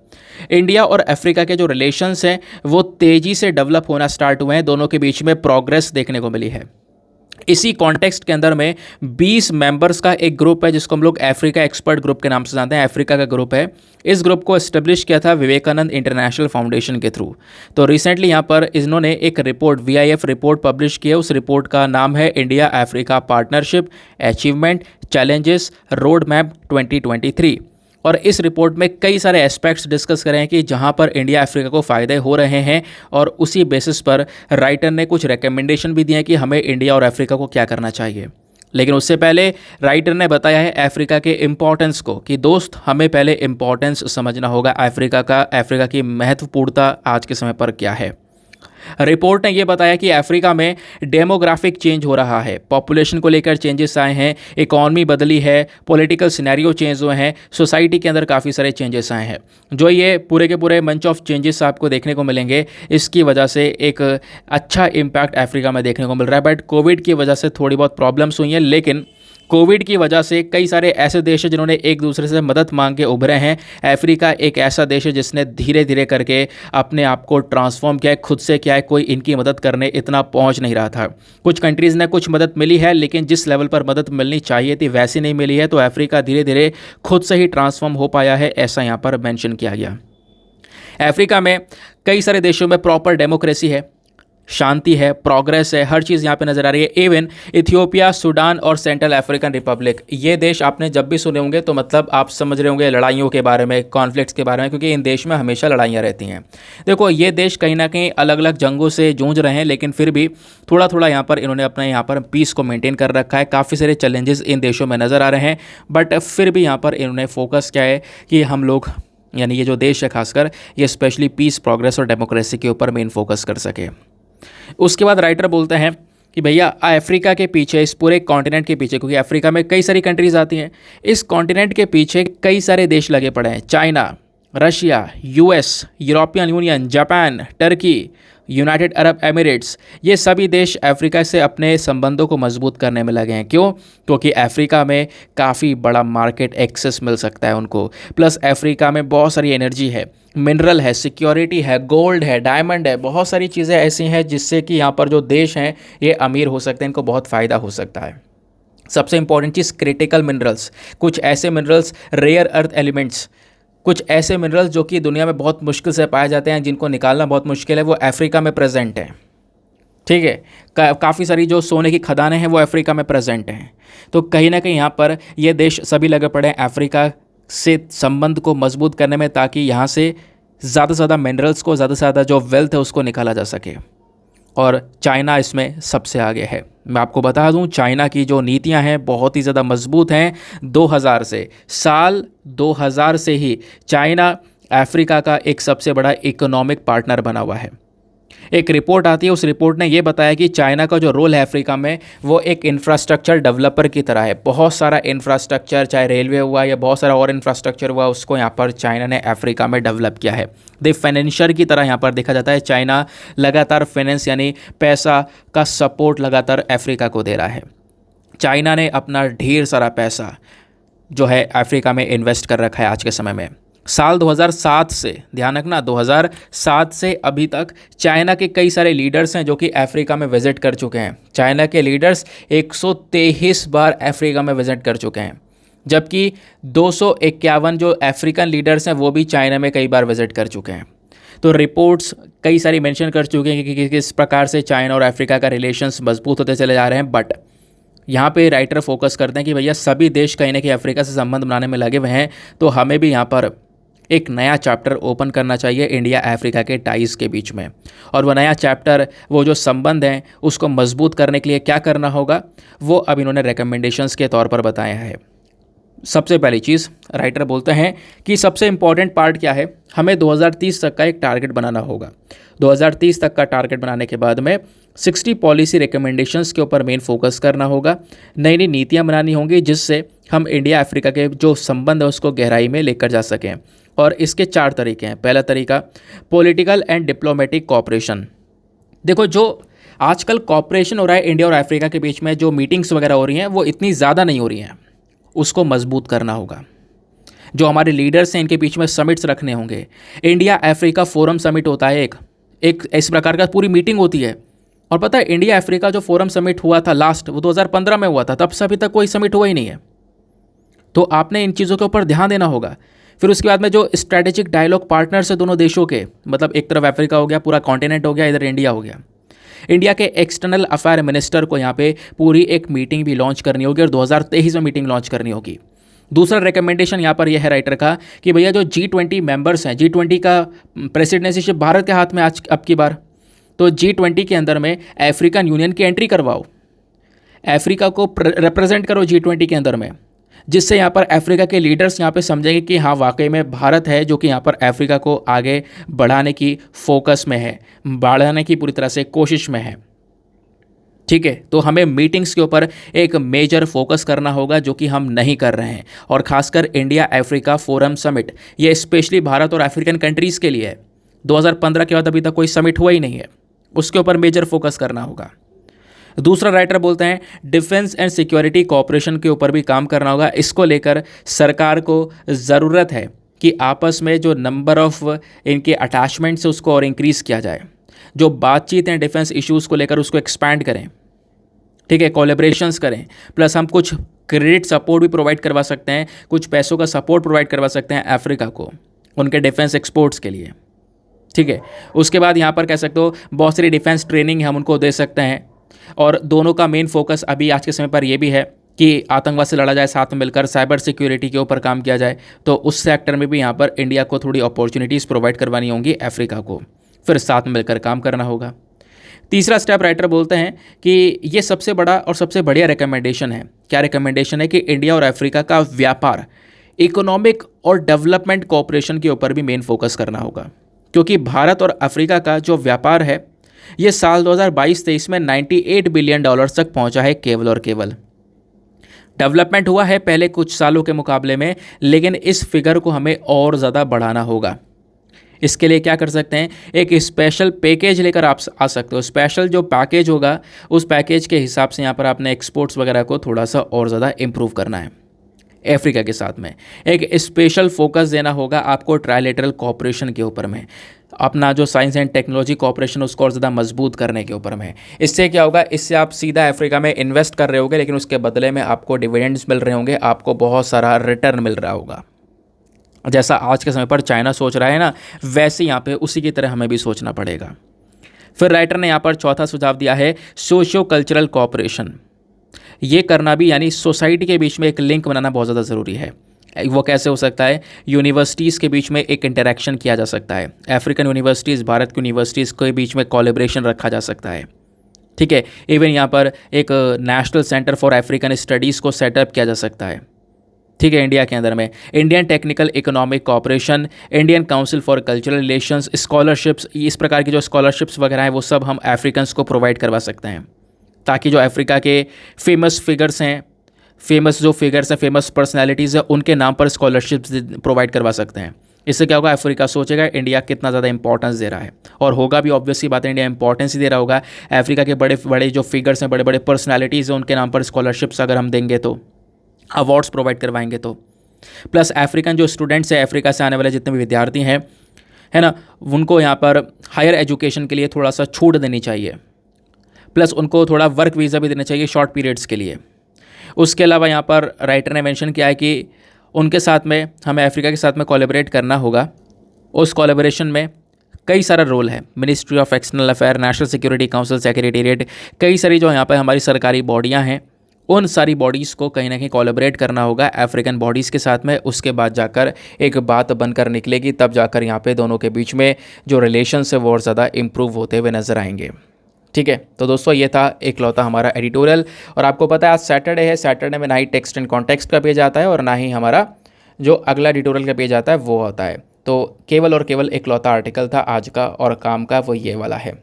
[SPEAKER 1] इंडिया और अफ्रीका के जो रिलेशंस हैं वो तेज़ी से डेवलप होना स्टार्ट हुए हैं। दोनों के बीच में प्रोग्रेस देखने को मिली है। इसी कॉन्टेक्स्ट के अंदर में 20 मेंबर्स का एक ग्रुप है, जिसको हम लोग अफ्रीका एक्सपर्ट ग्रुप के नाम से जानते हैं। अफ्रीका का ग्रुप है। इस ग्रुप को एस्टेब्लिश किया था विवेकानंद इंटरनेशनल फाउंडेशन के थ्रू। तो रिसेंटली यहाँ पर इन्होंने एक रिपोर्ट, VIF रिपोर्ट पब्लिश की है। उस रिपोर्ट का नाम है India Africa partnership achievement challenges road map 2023। और इस रिपोर्ट में कई सारे एस्पेक्ट्स डिस्कस करें कि जहां पर इंडिया अफ्रीका को फ़ायदे हो रहे हैं, और उसी बेसिस पर राइटर ने कुछ रिकमेंडेशन भी दिए हैं कि हमें इंडिया और अफ्रीका को क्या करना चाहिए। लेकिन उससे पहले राइटर ने बताया है अफ्रीका के इम्पोर्टेंस को, कि दोस्त हमें पहले इम्पोर्टेंस समझना होगा अफ्रीका का, अफ्रीका की महत्वपूर्णता आज के समय पर क्या है। रिपोर्ट ने यह बताया कि अफ्रीका में डेमोग्राफिक चेंज हो रहा है, पॉपुलेशन को लेकर चेंजेस आए हैं, इकॉनमी बदली है, पॉलिटिकल सिनेरियो चेंज हुए हैं, सोसाइटी के अंदर काफ़ी सारे चेंजेस आए हैं। जो ये पूरे के पूरे मंच ऑफ चेंजेस आपको देखने को मिलेंगे, इसकी वजह से एक अच्छा इम्पैक्ट अफ्रीका में देखने को मिल रहा है। बट कोविड की वजह से थोड़ी बहुत प्रॉब्लम्स हुई हैं, लेकिन कोविड की वजह से कई सारे ऐसे देश हैं जिन्होंने एक दूसरे से मदद मांग के उभरे हैं। अफ्रीका एक ऐसा देश है जिसने धीरे धीरे करके अपने आप को ट्रांसफॉर्म किया है, खुद से किया है। कोई इनकी मदद करने इतना पहुंच नहीं रहा था। कुछ कंट्रीज़ ने कुछ मदद मिली है, लेकिन जिस लेवल पर मदद मिलनी चाहिए थी वैसी नहीं मिली है। तो अफ्रीका धीरे धीरे खुद से ही ट्रांसफॉर्म हो पाया है, ऐसा यहाँ पर मेंशन किया गया। अफ्रीका में कई सारे देशों में प्रॉपर डेमोक्रेसी है, शांति है, प्रोग्रेस है, हर चीज़ यहाँ पे नज़र आ रही है। इवन इथियोपिया, सूडान और सेंट्रल अफ्रीकन रिपब्लिक, ये देश आपने जब भी सुने होंगे तो मतलब आप समझ रहे होंगे लड़ाइयों के बारे में, कॉन्फ्लिक्ट्स के बारे में, क्योंकि इन देश में हमेशा लड़ाइयाँ रहती हैं। देखो, ये देश कहीं ना कहीं अलग अलग जंगों से जूझ रहे हैं, लेकिन फिर भी थोड़ा थोड़ा यहाँ पर इन्होंने अपना यहाँ पर पीस को मेंटेन कर रखा है। काफ़ी सारे चैलेंजेस इन देशों में नज़र आ रहे हैं, बट फिर भी यहाँ पर इन्होंने फोकस किया है कि हम लोग, यानी ये जो देश है खासकर, ये स्पेशली पीस, प्रोग्रेस और डेमोक्रेसी के ऊपर मेन फोकस कर सके। उसके बाद राइटर बोलते हैं कि भैया अफ्रीका के पीछे, इस पूरे कॉन्टिनेंट के पीछे, क्योंकि अफ्रीका में कई सारी कंट्रीज़ आती हैं, इस कॉन्टिनेंट के पीछे कई सारे देश लगे पड़े हैं। China, Russia, US, European union, Japan, Turkey, United Arab Emirates, ये सभी देश अफ्रीका से अपने संबंधों को मजबूत करने में लगे हैं। क्यों? क्योंकि अफ्रीका में काफ़ी बड़ा मार्केट एक्सेस मिल सकता है उनको। प्लस अफ्रीका में बहुत सारी एनर्जी है, मिनरल है, सिक्योरिटी है, गोल्ड है, डायमंड है, बहुत सारी चीज़ें ऐसी हैं जिससे कि यहाँ पर जो देश हैं ये अमीर हो सकते हैं, इनको बहुत फ़ायदा हो सकता है। सबसे इंपॉर्टेंट चीज़ क्रिटिकल मिनरल्स, कुछ ऐसे मिनरल्स, रेयर अर्थ एलिमेंट्स कुछ ऐसे मिनरल्स जो कि दुनिया में बहुत मुश्किल से पाए जाते हैं, जिनको निकालना बहुत मुश्किल है, वो अफ्रीका में प्रेजेंट है। ठीक है, काफ़ी सारी जो सोने की खदानें हैं वो अफ्रीका में प्रेजेंट हैं। तो कहीं ना कहीं यहाँ पर ये देश सभी लगे पड़े हैं अफ्रीका से संबंध को मजबूत करने में, ताकि यहाँ से ज़्यादा से ज़्यादा मिनरल्स को, ज़्यादा से ज़्यादा जो वेल्थ है उसको निकाला जा सके। और चाइना इसमें सबसे आगे है। मैं आपको बता दूं, चाइना की जो नीतियां हैं बहुत ही ज़्यादा मजबूत हैं। 2000 से, साल 2000 से ही चाइना अफ्रीका का एक सबसे बड़ा इकोनॉमिक पार्टनर बना हुआ है। एक रिपोर्ट आती है, उस रिपोर्ट ने ये बताया कि चाइना का जो रोल है अफ्रीका में, वो एक इंफ्रास्ट्रक्चर डेवलपर की तरह है। बहुत सारा इंफ्रास्ट्रक्चर, चाहे रेलवे हुआ या बहुत सारा और इंफ्रास्ट्रक्चर हुआ, उसको यहाँ पर चाइना ने अफ्रीका में डेवलप किया है। द फाइनेंशियर की तरह यहाँ पर देखा जाता है। चाइना लगातार फाइनेंस यानी पैसा का सपोर्ट लगातार अफ्रीका को दे रहा है। चाइना ने अपना ढेर सारा पैसा जो है अफ्रीका में इन्वेस्ट कर रखा है आज के समय में। साल 2007 से, ध्यान रखना, 2007 से अभी तक चाइना के कई सारे लीडर्स हैं जो कि अफ्रीका में विजिट कर चुके हैं। चाइना के लीडर्स 123 बार अफ्रीका में विजिट कर चुके हैं, जबकि 251 जो अफ्रीकन लीडर्स हैं वो भी चाइना में कई बार विजिट कर चुके हैं। तो रिपोर्ट्स कई सारी मेंशन कर चुके हैं कि किस प्रकार से चाइना और अफ्रीका का रिलेशंस मजबूत होते चले जा रहे हैं। बट यहाँ पे राइटर फोकस करते हैं कि भैया सभी देश कहीं ना कहीं अफ्रीका से संबंध बनाने में लगे हुए हैं, तो हमें भी यहाँ पर एक नया चैप्टर ओपन करना चाहिए इंडिया अफ्रीका के टाइज़ के बीच में। और वो नया चैप्टर, वो जो संबंध हैं उसको मजबूत करने के लिए क्या करना होगा, वो अब इन्होंने रिकमेंडेशंस के तौर पर बताया है। सबसे पहली चीज़ राइटर बोलते हैं कि सबसे इम्पॉर्टेंट पार्ट क्या है, हमें 2030 तक का एक टारगेट बनाना होगा। 2030 तक का टारगेट बनाने के बाद में 60 पॉलिसी रिकमेंडेशंस के ऊपर मेन फोकस करना होगा। नई नई नीतियाँ बनानी होंगी जिससे हम इंडिया अफ्रीका के जो संबंध है उसको गहराई में लेकर जा सकें। और इसके 4 तरीके हैं। पहला तरीका, पॉलिटिकल एंड डिप्लोमेटिक कोऑपरेशन। देखो, जो आजकल कोऑपरेशन हो रहा है इंडिया और अफ्रीका के बीच में, जो मीटिंग्स वगैरह हो रही हैं वो इतनी ज़्यादा नहीं हो रही हैं, उसको मजबूत करना होगा। जो हमारे लीडर्स हैं इनके बीच में समिट्स रखने होंगे। इंडिया अफ्रीका फोरम समिट होता है, एक इस प्रकार का पूरी मीटिंग होती है। और पता है, इंडिया अफ्रीका जो फोरम समिट हुआ था लास्ट, वो 2015 में हुआ था, तब से अभी तक कोई समिट हुआ ही नहीं है। तो आपने इन चीज़ों के ऊपर ध्यान देना होगा। फिर उसके बाद में जो स्ट्रैटेजिक डायलॉग पार्टनर्स है दोनों देशों के, मतलब एक तरफ अफ्रीका हो गया, पूरा कॉन्टिनेंट हो गया, इधर इंडिया हो गया। इंडिया के एक्सटर्नल अफेयर मिनिस्टर को यहाँ पे पूरी एक मीटिंग भी लॉन्च करनी होगी और 2023 में मीटिंग लॉन्च करनी होगी। दूसरा रिकमेंडेशन यहाँ पर यह है राइटर का कि भैया जो G20 मेंबर्स हैं, G20 का प्रेसिडेंसीशिप भारत के हाथ में आज अब की बार, तो G20 के अंदर में अफ्रीकन यूनियन की एंट्री करवाओ, अफ्रीका को रिप्रेजेंट करो G20 के अंदर में, जिससे यहाँ पर अफ्रीका के लीडर्स यहाँ पे समझेंगे कि हाँ वाकई में भारत है जो कि यहाँ पर अफ्रीका को आगे बढ़ाने की फोकस में है, बढ़ाने की पूरी तरह से कोशिश में है। ठीक है, तो हमें मीटिंग्स के ऊपर एक मेजर फोकस करना होगा जो कि हम नहीं कर रहे हैं। और खासकर इंडिया अफ्रीका फोरम समिट, ये स्पेशली भारत और अफ्रीकन कंट्रीज़ के लिए है। 2015 के बाद अभी तक कोई समिट हुआ ही नहीं है, उसके ऊपर मेजर फोकस करना होगा। दूसरा राइटर बोलते हैं डिफेंस एंड सिक्योरिटी कोऑपरेशन के ऊपर भी काम करना होगा। इसको लेकर सरकार को ज़रूरत है कि आपस में जो नंबर ऑफ इनके अटैचमेंट्स है उसको और इंक्रीज़ किया जाए। जो बातचीत है डिफेंस इश्यूज़ को लेकर उसको एक्सपैंड करें। ठीक है, कोलैबोरेशंस करें। प्लस हम कुछ क्रेडिट सपोर्ट भी प्रोवाइड करवा सकते हैं, कुछ पैसों का सपोर्ट प्रोवाइड करवा सकते हैं अफ्रीका को उनके डिफेंस एक्सपोर्ट्स के लिए। ठीक है, उसके बाद यहाँ पर कह सकते हो बहुत सारी डिफेंस ट्रेनिंग हम उनको दे सकते हैं। और दोनों का मेन फोकस अभी आज के समय पर यह भी है कि आतंकवाद से लड़ा जाए, साथ में मिलकर साइबर सिक्योरिटी के ऊपर काम किया जाए। तो उस सेक्टर में भी यहाँ पर इंडिया को थोड़ी अपॉर्चुनिटीज़ प्रोवाइड करवानी होंगी अफ्रीका को, फिर साथ में मिलकर काम करना होगा। तीसरा स्टेप राइटर बोलते हैं कि ये सबसे बड़ा और सबसे बढ़िया रिकमेंडेशन है। क्या रिकमेंडेशन है कि इंडिया और अफ्रीका का व्यापार, इकोनॉमिक और डेवलपमेंट कोऑपरेशन के ऊपर भी मेन फोकस करना होगा। क्योंकि भारत और अफ्रीका का जो व्यापार है ये साल 2022-23 में $98 बिलियन तक पहुंचा है केवल और केवल। डेवलपमेंट हुआ है पहले कुछ सालों के मुकाबले में, लेकिन इस फिगर को हमें और ज़्यादा बढ़ाना होगा। इसके लिए क्या कर सकते हैं, एक स्पेशल पैकेज लेकर आप आ सकते हो। स्पेशल जो पैकेज होगा उस पैकेज के हिसाब से यहाँ पर आपने एक्सपोर्ट्स वगैरह को थोड़ा सा और ज़्यादा इम्प्रूव करना है। अफ्रीका के साथ में एक स्पेशल फोकस देना होगा आपको ट्राइलेटरल कोऑपरेशन के ऊपर में, अपना जो साइंस एंड टेक्नोलॉजी कोऑपरेशन उसको और ज़्यादा मजबूत करने के ऊपर में। इससे क्या होगा, इससे आप सीधा अफ्रीका में इन्वेस्ट कर रहे होगे, लेकिन उसके बदले में आपको डिविडेंड्स मिल रहे होंगे, आपको बहुत सारा रिटर्न मिल रहा होगा। जैसा आज के समय पर चाइना सोच रहा है ना, वैसे यहाँ पे उसी की तरह हमें भी सोचना पड़ेगा। फिर राइटर ने यहाँ पर चौथा सुझाव दिया है सोशियो कल्चरल कोऑपरेशन। ये करना भी, यानी सोसाइटी के बीच में एक लिंक बनाना बहुत ज़्यादा ज़रूरी है। वो कैसे हो सकता है? यूनिवर्सिटीज़ के बीच में एक इंटरेक्शन किया जा सकता है। अफ्रीकन यूनिवर्सिटीज़, भारत की यूनिवर्सिटीज़ के बीच में कोलैबोरेशन रखा जा सकता है। ठीक है, इवन यहाँ पर एक national centre for African studies को सेटअप किया जा सकता है। ठीक है, इंडिया के अंदर में Indian technical economic cooperation, Indian council for cultural relations, scholarships, इस प्रकार की जो स्कॉलरशिप्स वगैरह हैं वो सब हम अफ्रीकन्स को प्रोवाइड करवा सकते हैं, ताकि जो अफ्रीका के फेमस फिगर्स हैं, फेमस पर्सनैलिटीज़ हैं, उनके नाम पर स्कॉलरशिप्स प्रोवाइड करवा सकते हैं। इससे क्या होगा? अफ्रीका सोचेगा इंडिया कितना ज़्यादा इंपॉर्टेंस दे रहा है, और होगा भी, ऑब्वियस सी बात है, इंडिया इंपॉर्टेंस ही दे रहा होगा। अफ्रीका के बड़े बड़े जो फिगर्स हैं, बड़े बड़े पर्सनैलिटीज़ हैं, उनके नाम पर स्कॉलरशिप्स अगर हम देंगे, तो अवार्ड्स प्रोवाइड करवाएंगे, तो प्लस अफ्रीकन जो स्टूडेंट्स हैं, अफ्रीका से आने वाले जितने भी विद्यार्थी हैं, है ना, उनको यहाँ पर हायर एजुकेशन के लिए थोड़ा सा छूट देनी चाहिए, प्लस उनको थोड़ा वर्क वीज़ा भी देना चाहिए शॉर्ट पीरियड्स के लिए। उसके अलावा यहाँ पर राइटर ने मेंशन किया है कि उनके साथ में, हमें अफ्रीका के साथ में कोलैबोरेट करना होगा। उस कोलैबोरेशन में कई सारा रोल है, ministry of external affair, national security council, secretariat, कई सारी जो यहाँ पर हमारी सरकारी बॉडियाँ हैं, उन सारी बॉडीज़ को कहीं ना कहीं कोलैबोरेट करना होगा अफ्रीकन बॉडीज़ के साथ में। उसके बाद जाकर एक बात बनकर निकलेगी, तब जाकर यहाँ पे दोनों के बीच में जो रिलेशंस है वो और ज़्यादा इम्प्रूव होते हुए नज़र आएंगे। ठीक है, तो दोस्तों ये था एकलौता हमारा एडिटोरियल। और आपको पता है आज सैटरडे है, सैटरडे में ना ही टेक्स्ट एंड कॉन्टेक्स्ट का पेज आता है और ना ही हमारा जो अगला एडिटोरियल का पेज आता है वो होता है। तो केवल और केवल एकलौता आर्टिकल था आज का और काम का, वो ये वाला है।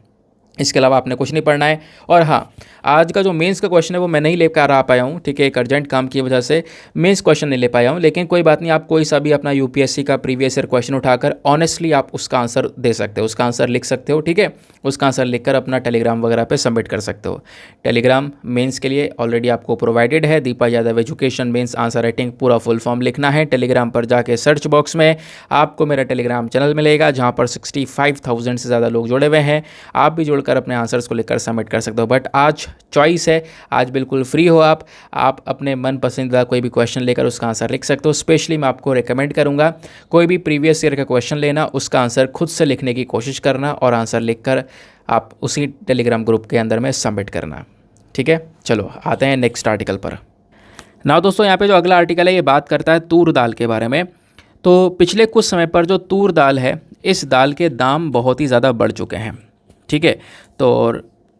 [SPEAKER 1] इसके अलावा आपने कुछ नहीं पढ़ना है। और हाँ, आज का जो मेंस का क्वेश्चन है वो मैं नहीं लेकर आ पाया हूँ, ठीक है, एक अर्जेंट काम की वजह से मेंस क्वेश्चन नहीं ले पाया हूँ, लेकिन कोई बात नहीं, आप कोई सा भी अपना यूपीएससी का प्रीवियस ईयर क्वेश्चन उठाकर ऑनेस्टली आप उसका आंसर दे सकते हो, उसका आंसर लिख सकते हो। ठीक है, उसका आंसर लिखकर अपना टेलीग्राम वगैरह पे सबमिट कर सकते हो। टेलीग्राम मेंस के लिए ऑलरेडी आपको प्रोवाइडेड है, Deepa Yadav education mains answer writing, पूरा फुल फॉर्म लिखना है। टेलीग्राम पर जाके सर्च बॉक्स में आपको मेरा टेलीग्राम चैनल मिलेगा, जहाँ पर 65,000 से ज़्यादा लोग जुड़े हुए हैं। आप भी जुड़कर अपने आंसर्स को लिखकर सबमिट कर सकते हो। बट आज चॉइस है, आज बिल्कुल फ्री हो आप अपने मन पसंदीदा कोई भी क्वेश्चन लेकर उसका आंसर लिख सकते हो। स्पेशली मैं आपको रिकमेंड करूंगा कोई भी प्रीवियस ईयर का क्वेश्चन लेना, उसका आंसर खुद से लिखने की कोशिश करना और आंसर लिखकर आप उसी टेलीग्राम ग्रुप के अंदर में सबमिट करना। ठीक है, चलो आते हैं नेक्स्ट आर्टिकल पर। ना दोस्तों, यहाँ पे जो अगला आर्टिकल है ये बात करता है तूर दाल के बारे में। तो पिछले कुछ समय पर जो तूर दाल है, इस दाल के दाम बहुत ही ज़्यादा बढ़ चुके हैं। ठीक है, तो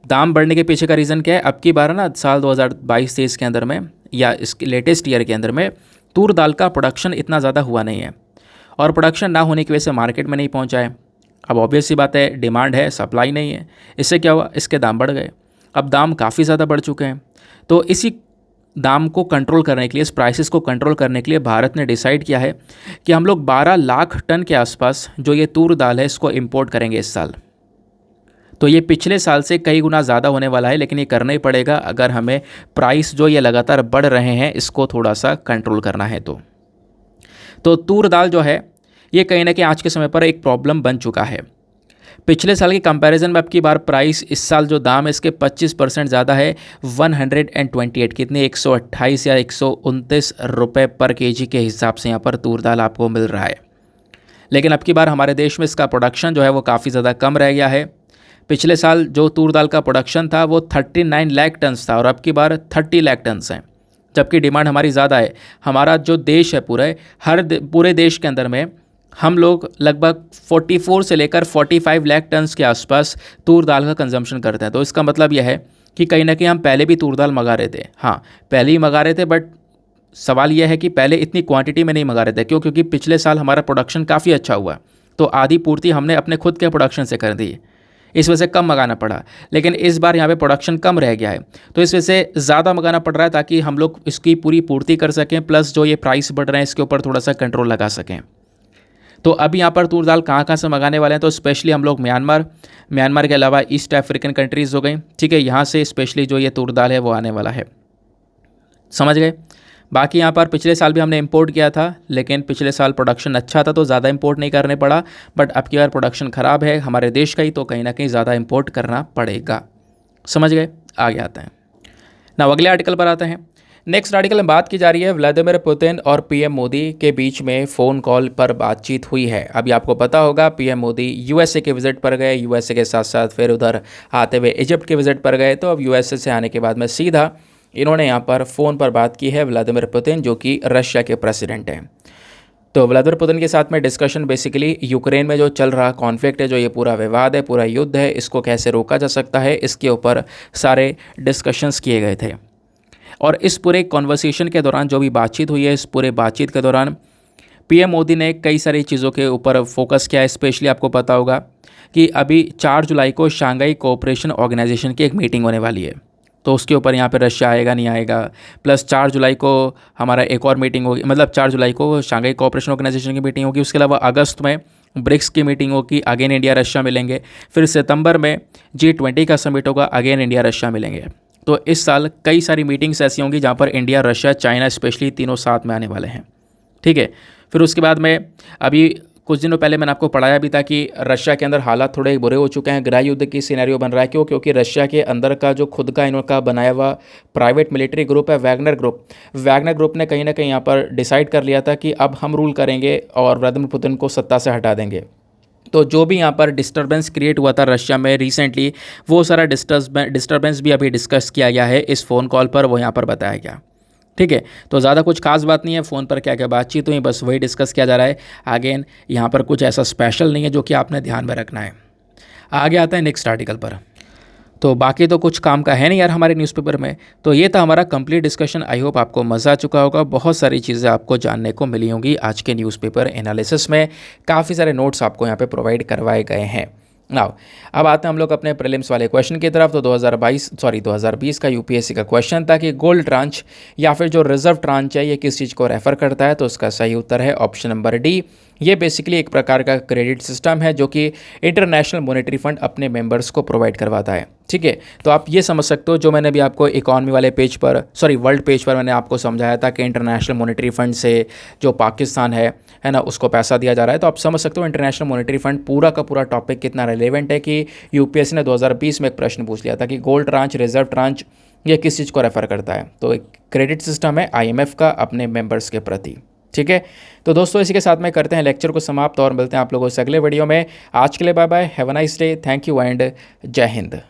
[SPEAKER 1] दाम बढ़ने के पीछे का रीज़न क्या है? अब की बार ना साल 2022-23 के अंदर में या इसके लेटेस्ट ईयर के अंदर में तूर दाल का प्रोडक्शन इतना ज़्यादा हुआ नहीं है, और प्रोडक्शन ना होने की वजह से मार्केट में नहीं पहुंचा है। अब ऑब्वियस सी बात है, डिमांड है, सप्लाई नहीं है, इससे क्या हुआ? इसके दाम बढ़ गए। अब दाम काफ़ी ज़्यादा बढ़ चुके हैं। तो इसी दाम को कंट्रोल करने के लिए, इस प्राइसेस को कंट्रोल करने के लिए भारत ने डिसाइड किया है कि हम लोग 12 लाख टन के आसपास जो ये तूर दाल है इसको इम्पोर्ट करेंगे इस साल। तो ये पिछले साल से कई गुना ज़्यादा होने वाला है, लेकिन ये करना ही पड़ेगा अगर हमें प्राइस जो ये लगातार बढ़ रहे हैं इसको थोड़ा सा कंट्रोल करना है। तो तूर दाल जो है ये कहीं ना कहीं आज के समय पर एक प्रॉब्लम बन चुका है। पिछले साल की कंपैरिजन में अब की बार प्राइस, इस साल जो दाम है इसके 25% ज़्यादा है। 128 कितने 128 या 129 रुपये पर केजी के हिसाब से यहाँ पर तूर दाल आपको मिल रहा है। लेकिन अब की बार हमारे देश में इसका प्रोडक्शन जो है वो काफ़ी ज़्यादा कम रह गया है। पिछले साल जो तूर दाल का प्रोडक्शन था वो 39 लाख टन्स था और अब की बार 30 लाख टन्स हैं, जबकि डिमांड हमारी ज़्यादा है। हमारा जो देश है पूरे देश के अंदर में हम लोग लगभग 44 से लेकर 45 लाख टन्स के आसपास तूर दाल का कंजम्पशन करते हैं। तो इसका मतलब यह है कि कहीं ना कहीं हम पहले भी तूर दाल मंगा रहे थे। हाँ, पहले ही मंगा रहे थे, बट सवाल यह है कि पहले इतनी क्वांटिटी में नहीं मंगा रहे थे। क्यों? क्योंकि पिछले साल हमारा प्रोडक्शन काफ़ी अच्छा हुआ, तो आधी पूर्ति हमने अपने खुद के प्रोडक्शन से कर दी, इस वजह से कम मंगाना पड़ा। लेकिन इस बार यहाँ पे प्रोडक्शन कम रह गया है, तो इस वजह से ज़्यादा मंगाना पड़ रहा है ताकि हम लोग इसकी पूरी पूर्ति कर सकें, प्लस जो ये प्राइस बढ़ रहे हैं इसके ऊपर थोड़ा सा कंट्रोल लगा सकें। तो अभी यहाँ पर तूर दाल कहाँ से मंगाने वाले हैं? तो स्पेशली हम लोग म्यांमार के अलावा ईस्ट अफ्रीकन कंट्रीज़ हो गई, ठीक है, यहाँ से स्पेशली जो ये तूर दाल है वो आने वाला है। समझ गए? बाकी यहाँ पर पिछले साल भी हमने इंपोर्ट किया था, लेकिन पिछले साल प्रोडक्शन अच्छा था तो ज़्यादा इंपोर्ट नहीं करने पड़ा। बट अब की बार प्रोडक्शन ख़राब है हमारे देश का ही, तो कहीं ना कहीं ज़्यादा इंपोर्ट करना पड़ेगा। समझ गए? आगे आते हैं ना, अगले आर्टिकल पर आते हैं। नेक्स्ट आर्टिकल में बात की जा रही है व्लादिमीर पुतिन और पीएम मोदी के बीच में फ़ोन कॉल पर बातचीत हुई है। अभी आपको पता होगा पीएम मोदी यूएसए के विजिट पर गए, यूएसए के साथ साथ फिर उधर आते हुए इजिप्ट के विजिट पर गए। तो अब यूएसए से आने के बाद में सीधा इन्होंने यहाँ पर फ़ोन पर बात की है व्लादिमीर पुतिन, जो कि रशिया के प्रेसिडेंट हैं। तो व्लादिमीर पुतिन के साथ में डिस्कशन बेसिकली यूक्रेन में जो चल रहा कॉन्फ्लिक्ट है, जो ये पूरा विवाद है, पूरा युद्ध है, इसको कैसे रोका जा सकता है, इसके ऊपर सारे डिस्कशंस किए गए थे। और इस पूरे कॉन्वर्सेशन के दौरान जो भी बातचीत हुई है, इस पूरे बातचीत के दौरान पीएम मोदी ने कई सारी चीज़ों के ऊपर फोकस किया है। स्पेशली आपको पता होगा कि अभी 4 जुलाई को शंघाई कोऑपरेशन ऑर्गेनाइजेशन की एक मीटिंग होने वाली है। तो उसके ऊपर यहाँ पे रशिया आएगा नहीं आएगा, प्लस 4 जुलाई को हमारा एक और मीटिंग होगी, मतलब 4 जुलाई को शंघाई कोऑपरेशन ऑर्गेनाइजेशन की मीटिंग होगी। उसके अलावा अगस्त में ब्रिक्स की मीटिंग होगी, अगेन इंडिया रशिया मिलेंगे। फिर सितंबर में G20 का समिट होगा, अगेन इंडिया रशिया मिलेंगे। तो इस साल कई सारी मीटिंग्स ऐसी होंगी जहाँ पर इंडिया, रशिया, चाइना स्पेशली तीनों साथ में आने वाले हैं। ठीक है। फिर उसके बाद में अभी कुछ दिनों पहले मैंने आपको पढ़ाया भी था कि रशिया के अंदर हालात थोड़े बुरे हो चुके हैं, गृह युद्ध की सिनेरियो बन रहा है। क्यों? क्योंकि रशिया के अंदर का जो खुद का इनका बनाया हुआ प्राइवेट मिलिट्री ग्रुप है, वैगनर ग्रुप ने कहीं ना कहीं यहाँ पर डिसाइड कर लिया था कि अब हम रूल करेंगे और व्लादिमीर पुतिन को सत्ता से हटा देंगे। तो जो भी यहाँ पर डिस्टर्बेंस क्रिएट हुआ था रशिया में रिसेंटली, वो सारा डिस्टर्बेंस भी अभी डिस्कस किया गया है इस फ़ोन कॉल पर, वो यहाँ पर बताया गया। ठीक है। तो ज़्यादा कुछ खास बात नहीं है, फ़ोन पर क्या क्या बातचीत हुई, बस वही डिस्कस किया जा रहा है। अगेन यहाँ पर कुछ ऐसा स्पेशल नहीं है जो कि आपने ध्यान में रखना है। आगे आता है नेक्स्ट आर्टिकल पर। तो बाकी तो कुछ काम का है नहीं यार हमारे न्यूज़पेपर में। तो ये था हमारा कंप्लीट डिस्कशन। आई होप आपको मज़ा आ चुका होगा, बहुत सारी चीज़ें आपको जानने को मिली होंगी आज के न्यूज़पेपर एनालिसिस में। काफ़ी सारे नोट्स आपको यहाँ पे प्रोवाइड करवाए गए हैं। नाउ अब आते हैं हम लोग अपने प्रीलिम्स वाले क्वेश्चन की तरफ। तो 2020 का यूपीएससी का क्वेश्चन था कि गोल्ड ट्रांच या फिर जो रिजर्व ट्रांच है ये किस चीज़ को रेफर करता है। तो उसका सही उत्तर है ऑप्शन नंबर डी। ये बेसिकली एक प्रकार का क्रेडिट सिस्टम है जो कि इंटरनेशनल मॉनेटरी फंड अपने मेंबर्स को प्रोवाइड करवाता है। ठीक है। तो आप ये समझ सकते हो, जो मैंने भी आपको इकॉनमी वाले पेज पर, वर्ल्ड पेज पर मैंने आपको समझाया था कि इंटरनेशनल मॉनेटरी फंड से जो पाकिस्तान है ना, उसको पैसा दिया जा रहा है। तो आप समझ सकते हो इंटरनेशनल मॉनेटरी फंड पूरा का पूरा टॉपिक कितना रिलेवेंट है कि यूपीएससी ने 2020 में एक प्रश्न पूछ लिया था कि गोल्ड ट्रांच, रिजर्व ट्रांच ये किस चीज़ को रेफर करता है। तो एक क्रेडिट सिस्टम है IMF का अपने मेंबर्स के प्रति। ठीक है। तो दोस्तों इसी के साथ में करते हैं लेक्चर को समाप्त और मिलते हैं आप लोगों से अगले वीडियो में। आज के लिए bye bye, have a nice day, thank you and जय हिंद।